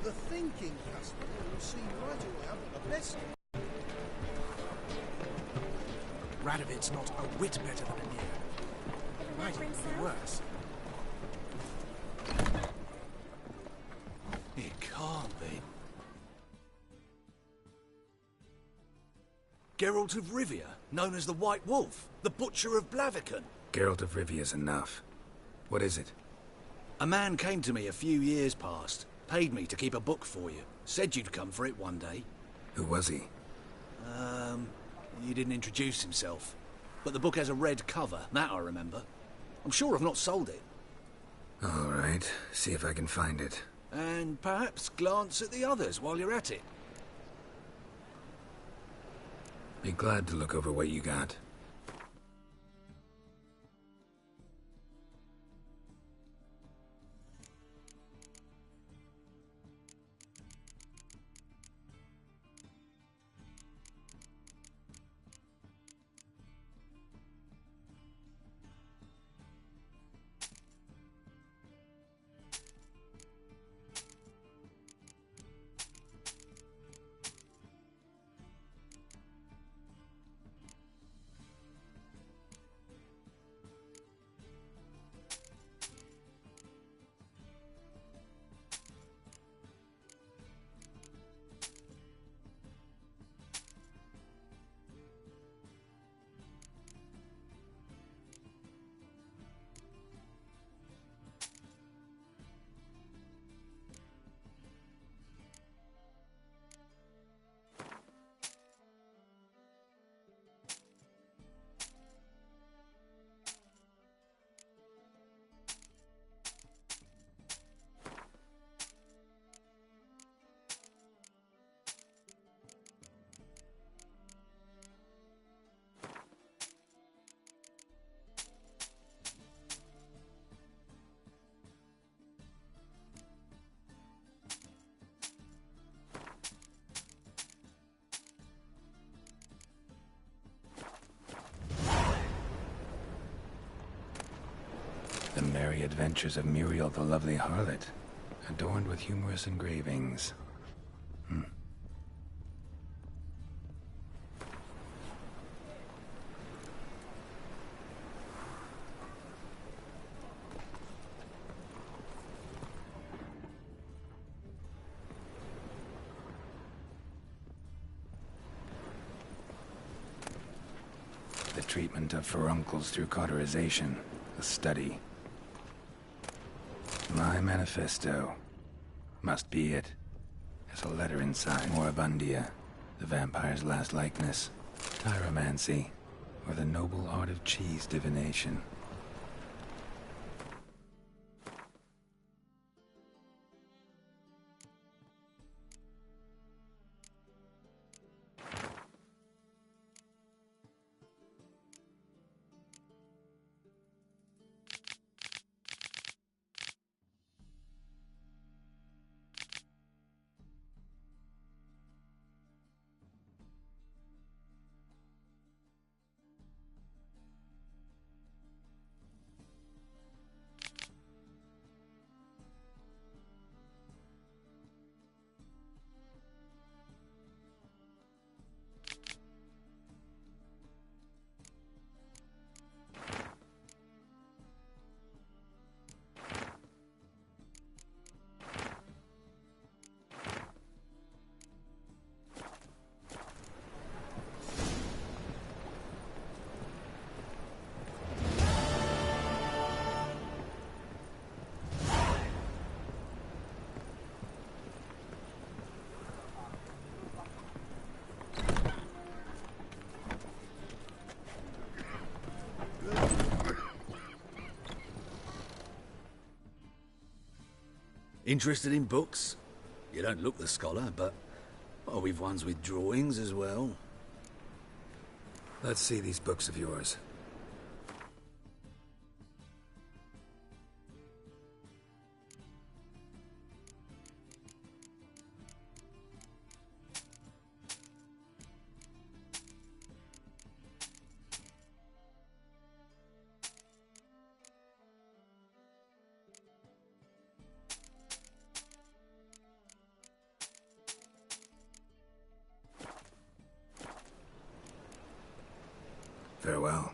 The thinking customer will see right away I've got the best. Radovid's not a whit better than Anira. Might even be worse. It can't be. Geralt of Rivia, known as the White Wolf, the Butcher of Blaviken. Geralt of Rivia's enough. What is it? A man came to me a few years past, paid me to keep a book for you, said you'd come for it one day. Who was he? He didn't introduce himself. But the book has a red cover, that I remember. I'm sure I've not sold it. All right, see if I can find it. And perhaps glance at the others while you're at it. Be glad to look over what you got. The Merry Adventures of Muriel the Lovely Harlot, adorned with humorous engravings. The treatment of furuncles through cauterization, a study. My manifesto. Must be it. There's a letter inside. Moribundia, the vampire's last likeness. Tyromancy, or the noble art of cheese divination. Interested in books? You don't look the scholar, but... well, we've ones with drawings as well. Let's see these books of yours. Farewell.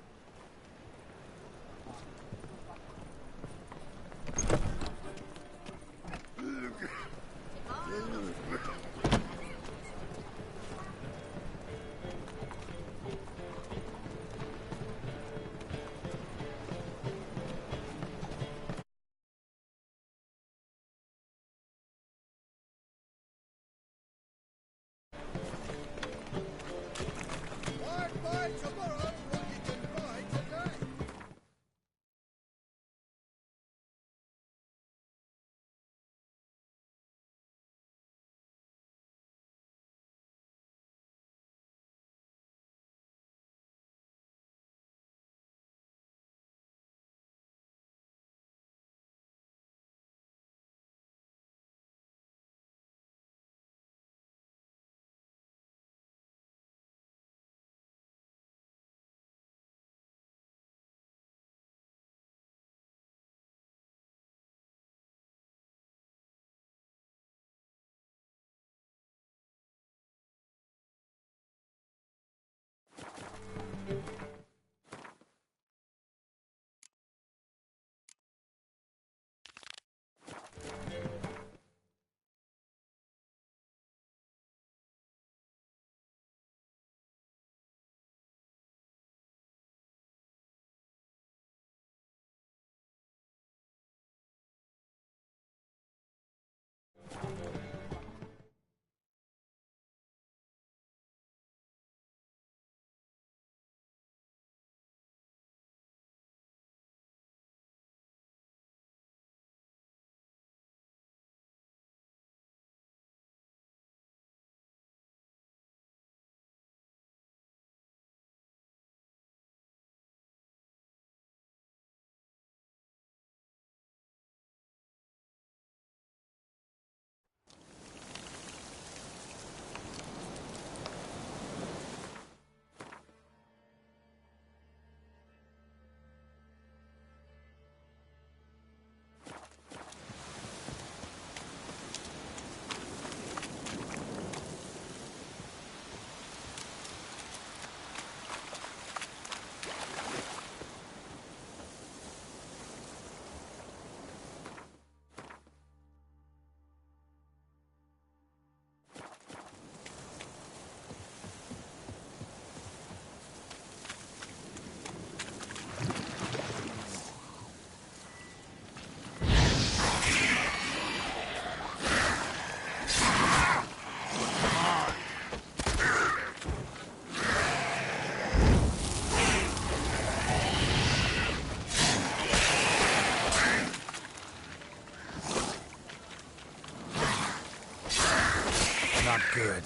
Not good.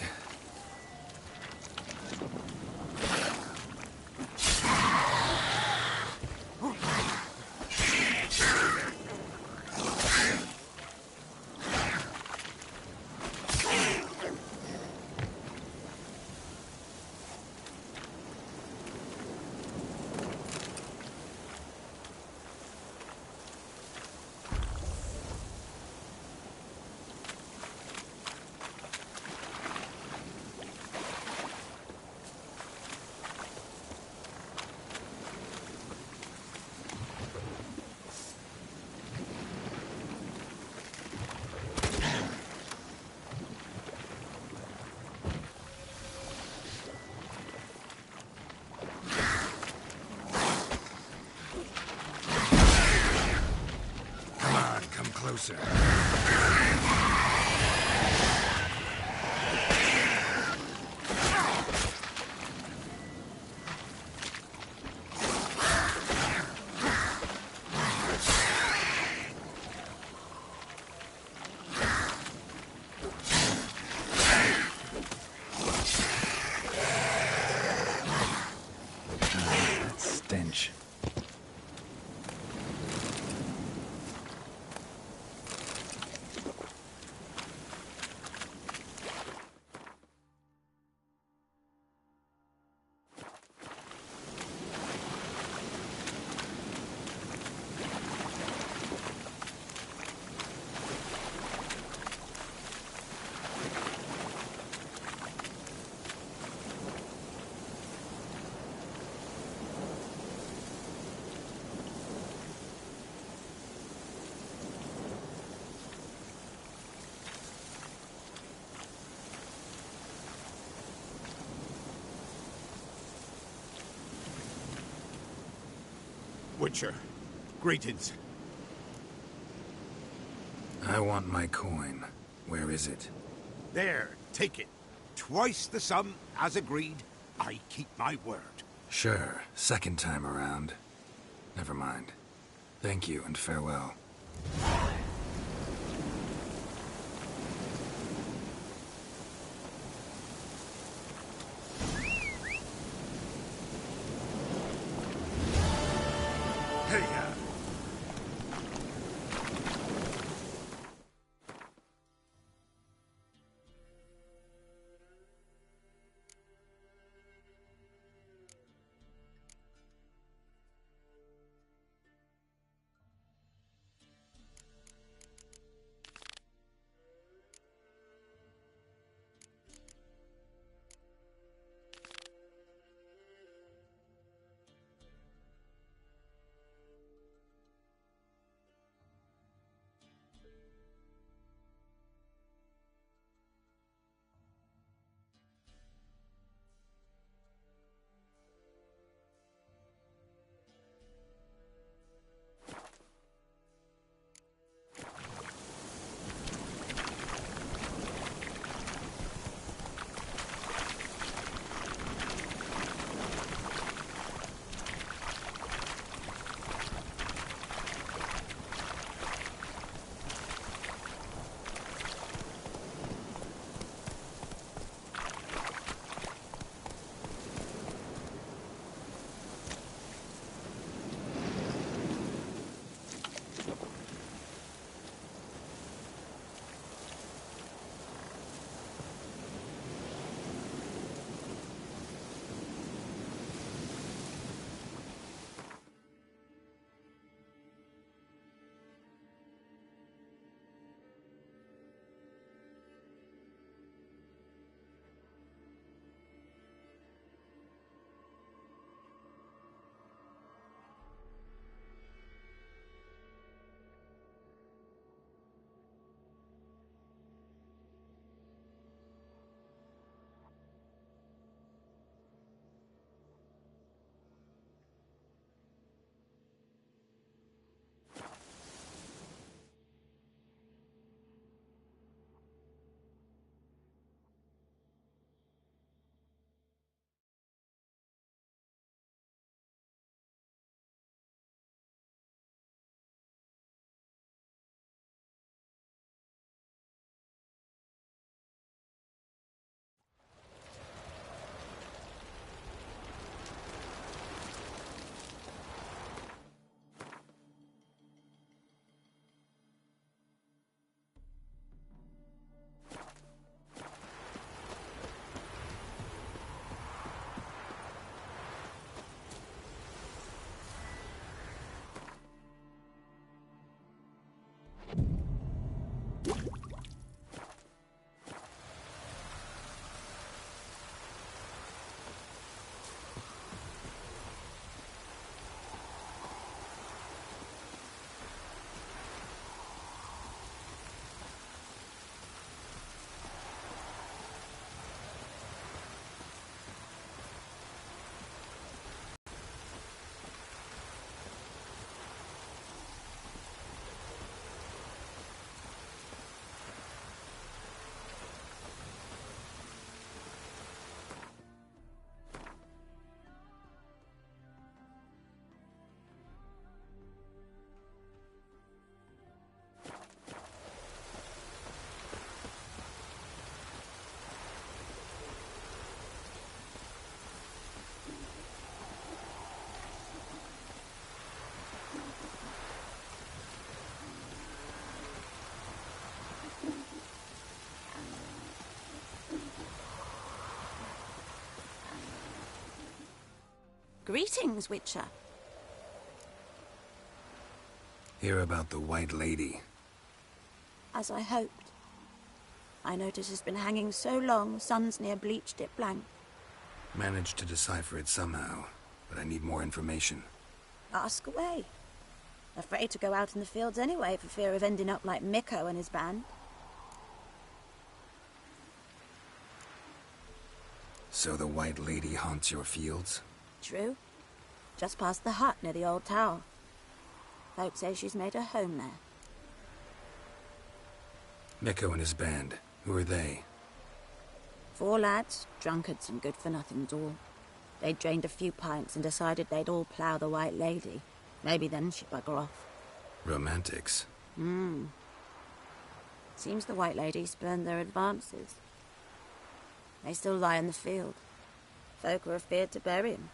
Closer. stench. Witcher, greetings. I want my coin. Where is it? There, take it. Twice the sum, as agreed. I keep my word. Sure, second time around. Never mind. Thank you and farewell. Greetings, Witcher. Hear about the White Lady. As I hoped. I notice it's been hanging so long, Sun's near bleached it blank. Managed to decipher it somehow, but I need more information. Ask away. Afraid to go out in the fields anyway for fear of ending up like Mikko and his band. So the White Lady haunts your fields? True. Just past the hut near the old tower. Folks say she's made her home there. Mikko and his band. Who are they? 4 lads, drunkards and good-for-nothings all. They'd drained a few pints and decided they'd all plough the White Lady. Maybe then she'd bugger off. Romantics. Seems the White Lady spurned their advances. They still lie in the field. Folk are afeard to bury 'em.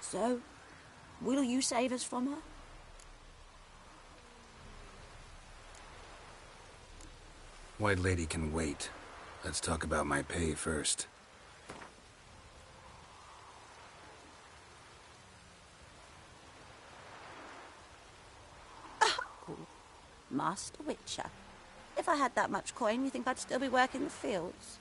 So, will you save us from her? White Lady can wait. Let's talk about my pay first. Master Witcher. If I had that much coin, you think I'd still be working the fields?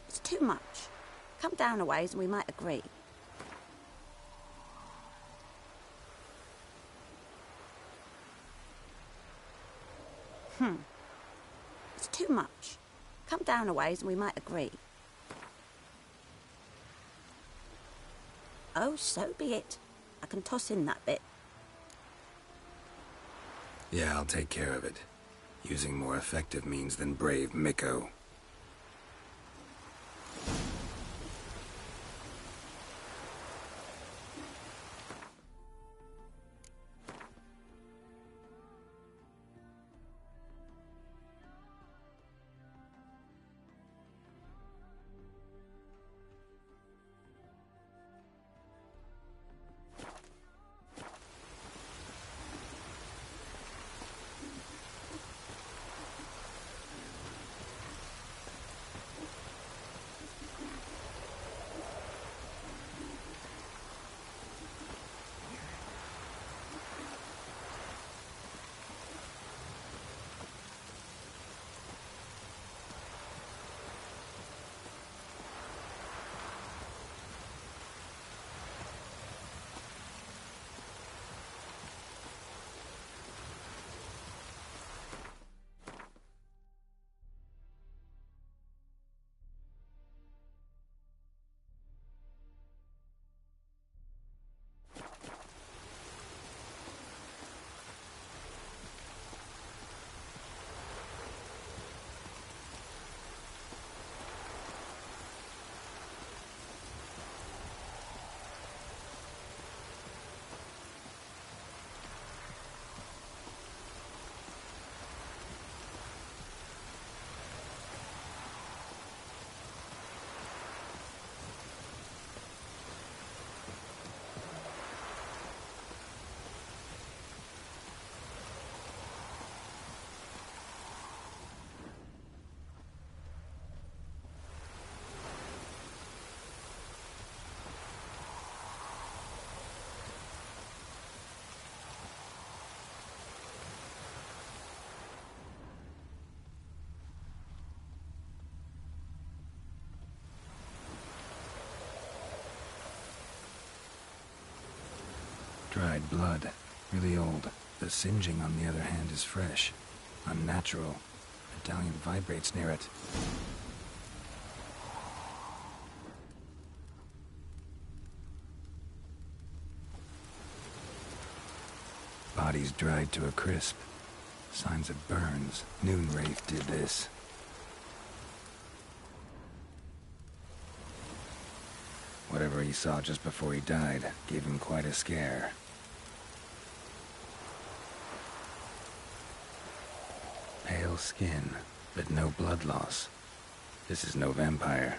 It's too much. Come down a ways and we might agree. It's too much. Come down a ways and we might agree. Oh, so be it. I can toss in that bit. Yeah, I'll take care of it. Using more effective means than brave Mikko. Dried blood. Really old. The singeing, on the other hand, is fresh. Unnatural. Medallion vibrates near it. Body's dried to a crisp. Signs of burns. Noonwraith did this. Whatever he saw just before he died gave him quite a scare. Pale skin, but no blood loss. This is no vampire.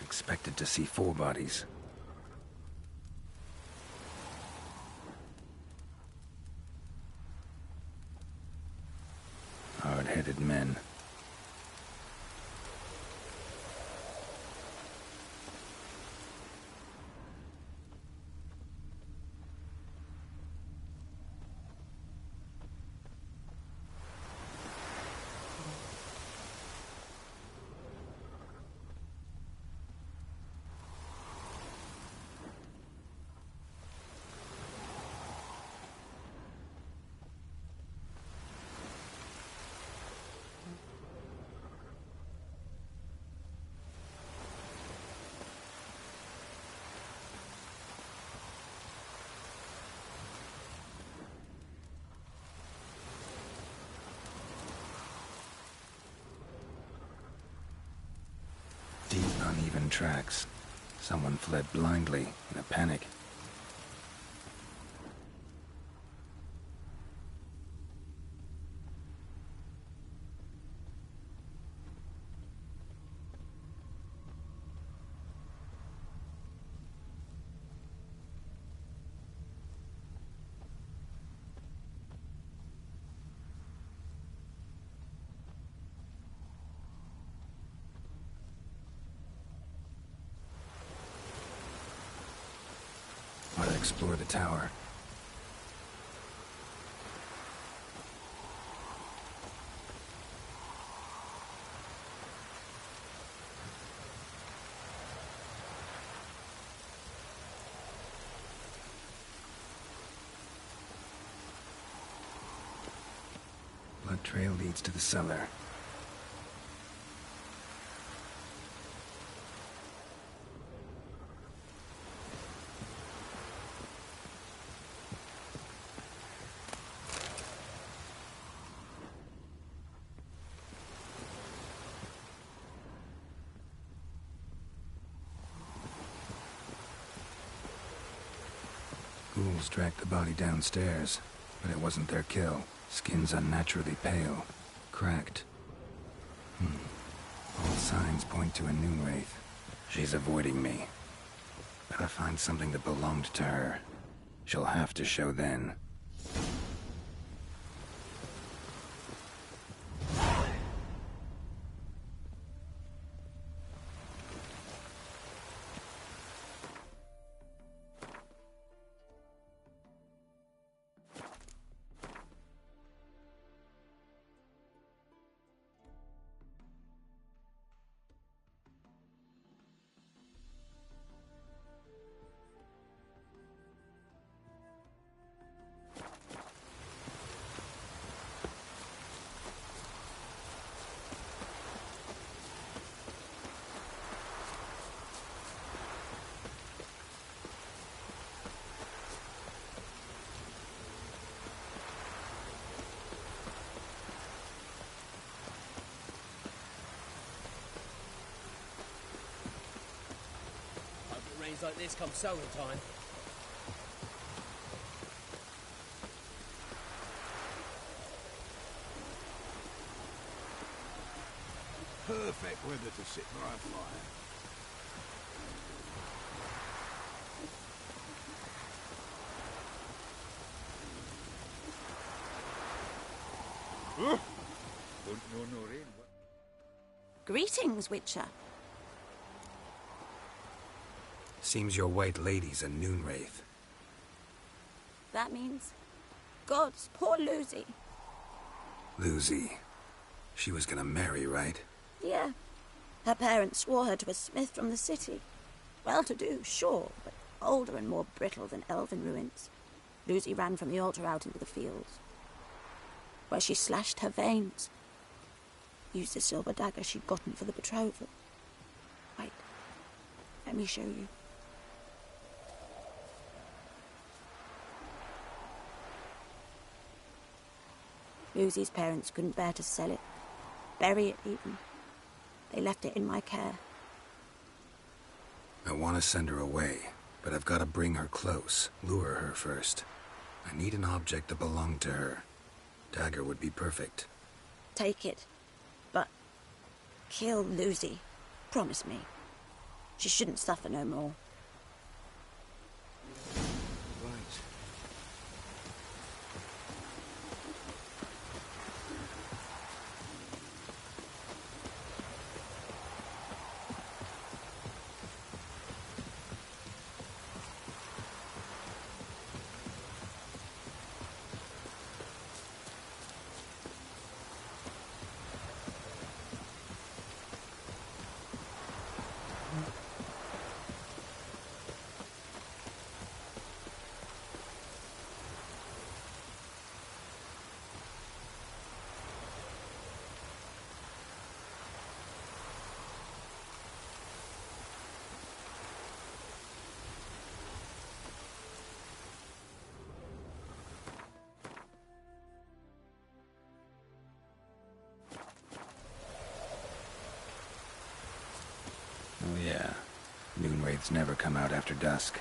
Expected to see 4 bodies. Hard devoted men. Deep, uneven tracks. Someone fled blindly, in a panic. Explore the tower. Blood trail leads to the cellar. Ghouls dragged the body downstairs, but it wasn't their kill. Skin's unnaturally pale, cracked. All signs point to a Noon Wraith. She's avoiding me. Better find something that belonged to her. She'll have to show then. Rains like this come sowing time. Perfect weather to sit by a fire. Greetings, Witcher. Seems your white lady's a Noon Wraith. That means... Gods, poor Lucy. Lucy. She was gonna marry, right? Yeah. Her parents swore her to a smith from the city. Well-to-do, sure, but older and more brittle than elven ruins. Lucy ran from the altar out into the fields, where she slashed her veins. Used the silver dagger she'd gotten for the betrothal. Wait. Let me show you. Lucy's parents couldn't bear to sell it. Bury it, even. They left it in my care. I want to send her away, but I've got to bring her close, lure her first. I need an object that belonged to her. Dagger would be perfect. Take it, but kill Lucy. Promise me. She shouldn't suffer no more. Oh yeah. Moonwraiths never come out after dusk.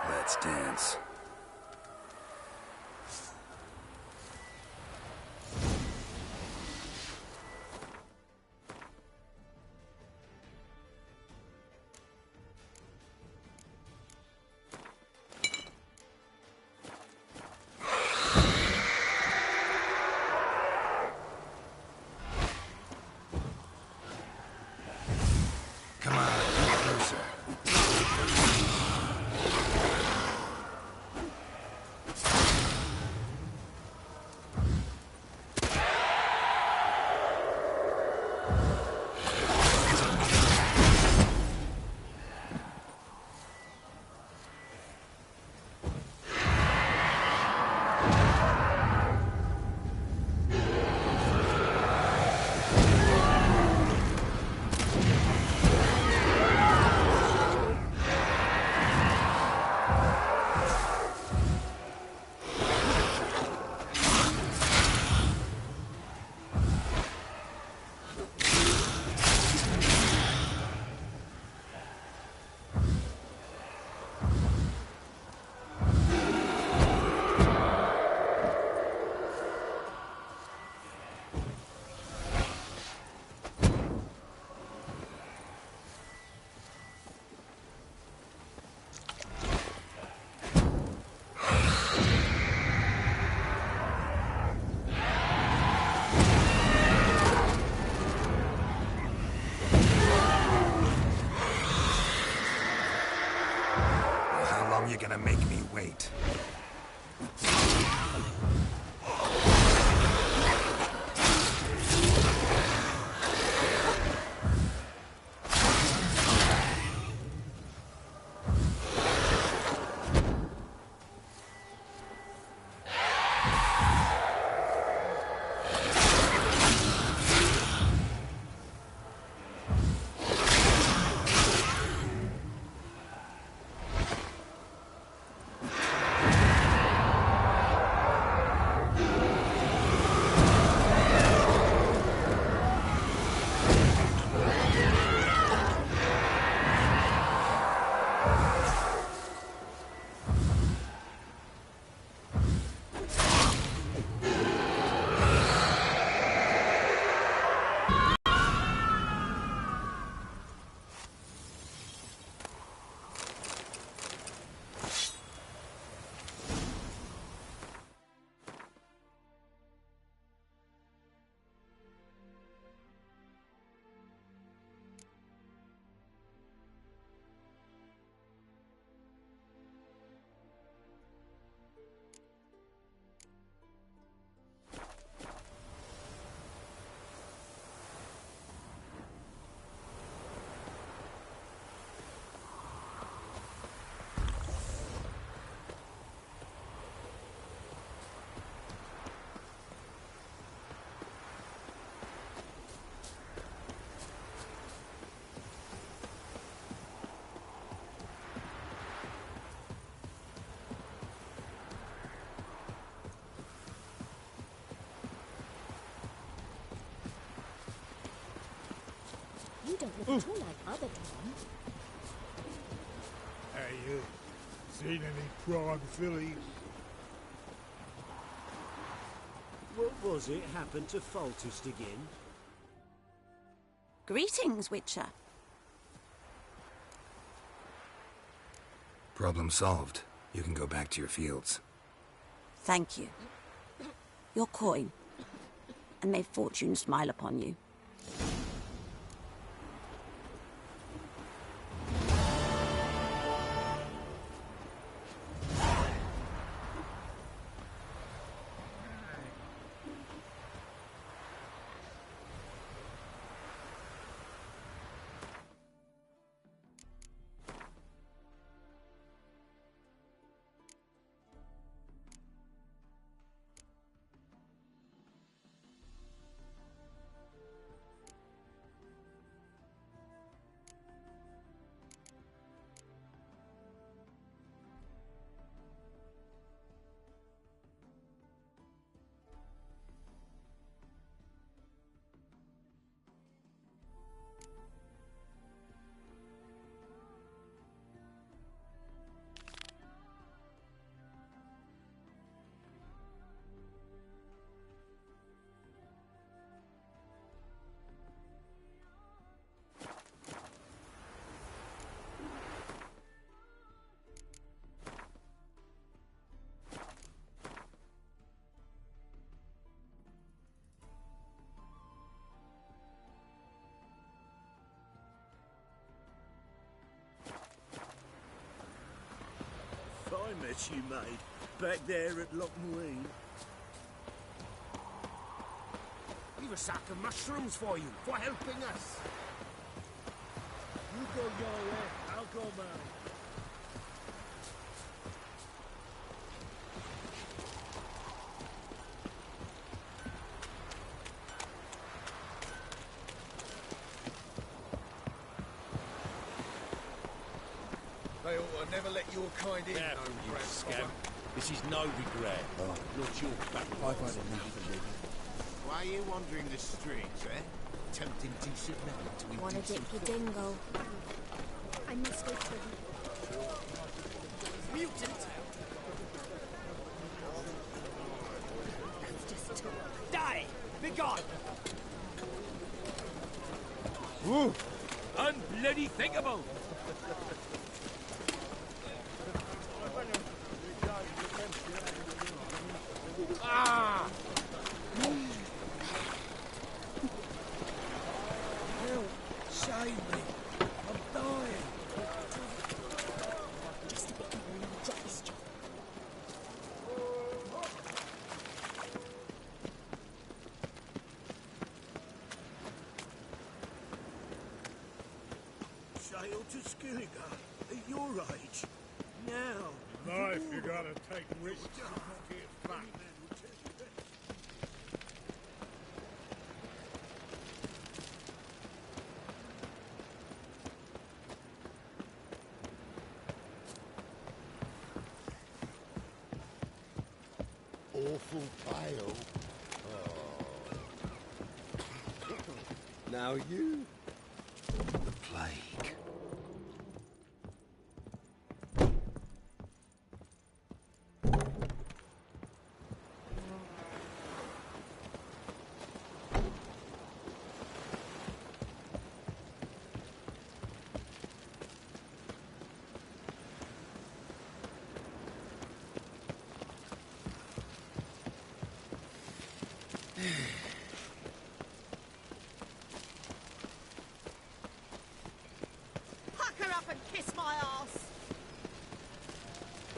Let's dance. Come on, get closer. You're gonna make me wait. You don't look at all like other Tom. Hey, seen any prime fillies? What was it happened to Foltest again? Greetings, Witcher. Problem solved. You can go back to your fields. Thank you. Your coin. And may fortune smile upon you. pie mess you made back there at Lochmuine. We've a sack of mushrooms for you, for helping us. You go your way, I'll go mine. They ought to never let your kind in, Careful, no you grandfather. scamp. This is no regret. Not your back. I've had enough of living. Why are you wandering the streets, eh? Tempting decent men to Wanna dip your dingle? I must go through. Mutant! That's just talk. Die! Be gone! Woo! Unbloody thinkable! Ah! Help! Save me! I'm dying! Just a bit more and I'll drop this job. Sail to Skilliga at your age. Now. Life you gotta take risks to not get back. Awful pale. Oh. Now you. The plague. Huck her up and kiss my ass!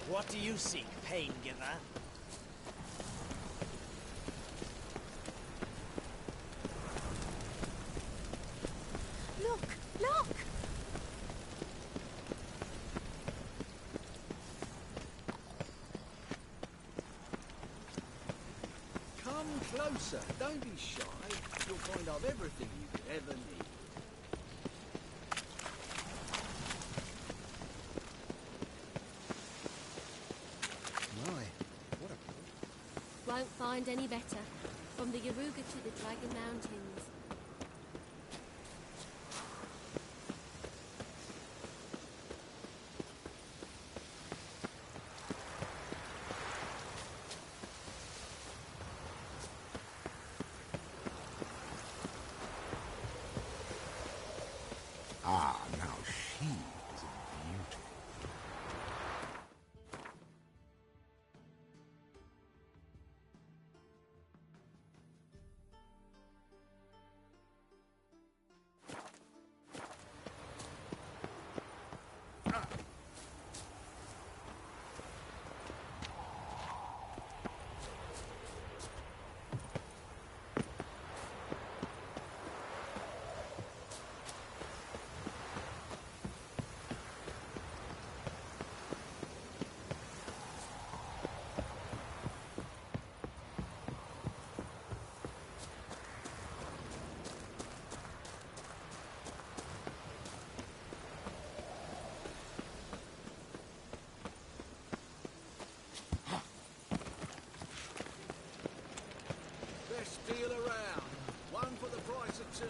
What do you seek, pain giver? Look! Look! Come closer. Don't be shy. You'll find I've everything you could ever need. My, what a... Won't find any better. From the Yaruga to the Dragon Mountains. Ah, now she is a beauty. Best deal around. One for the price of two.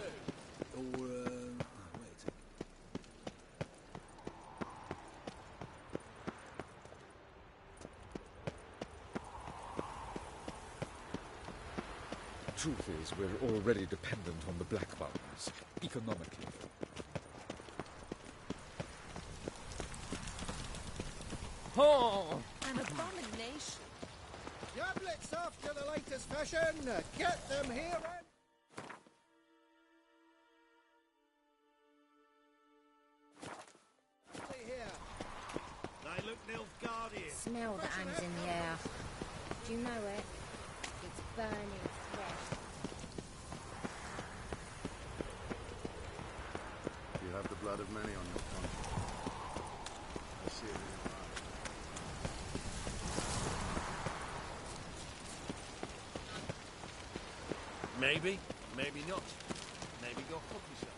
Or, wait a second. Truth is, we're already dependent on the Black Mountains, economically. Oh! An abomination. Goblets after the latest fashion. Get them here and... They look Nilfgaardian. Smell that hangs in the air. Do you know it? It's burning thread. You have the blood of many on your conscience. I see it in your eyes. Maybe, maybe not. Maybe go fuck yourself.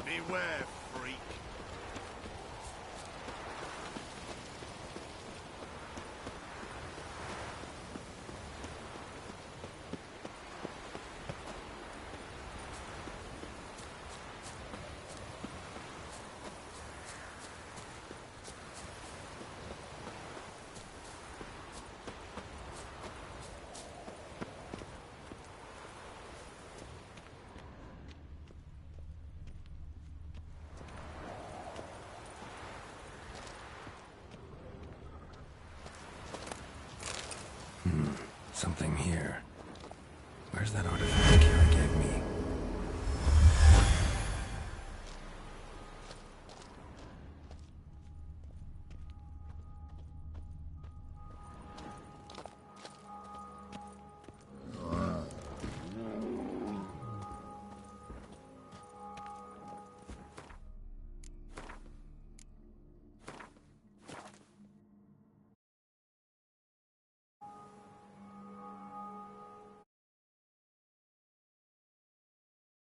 Beware, freak. Something here. Where's that artifact Kira gave me?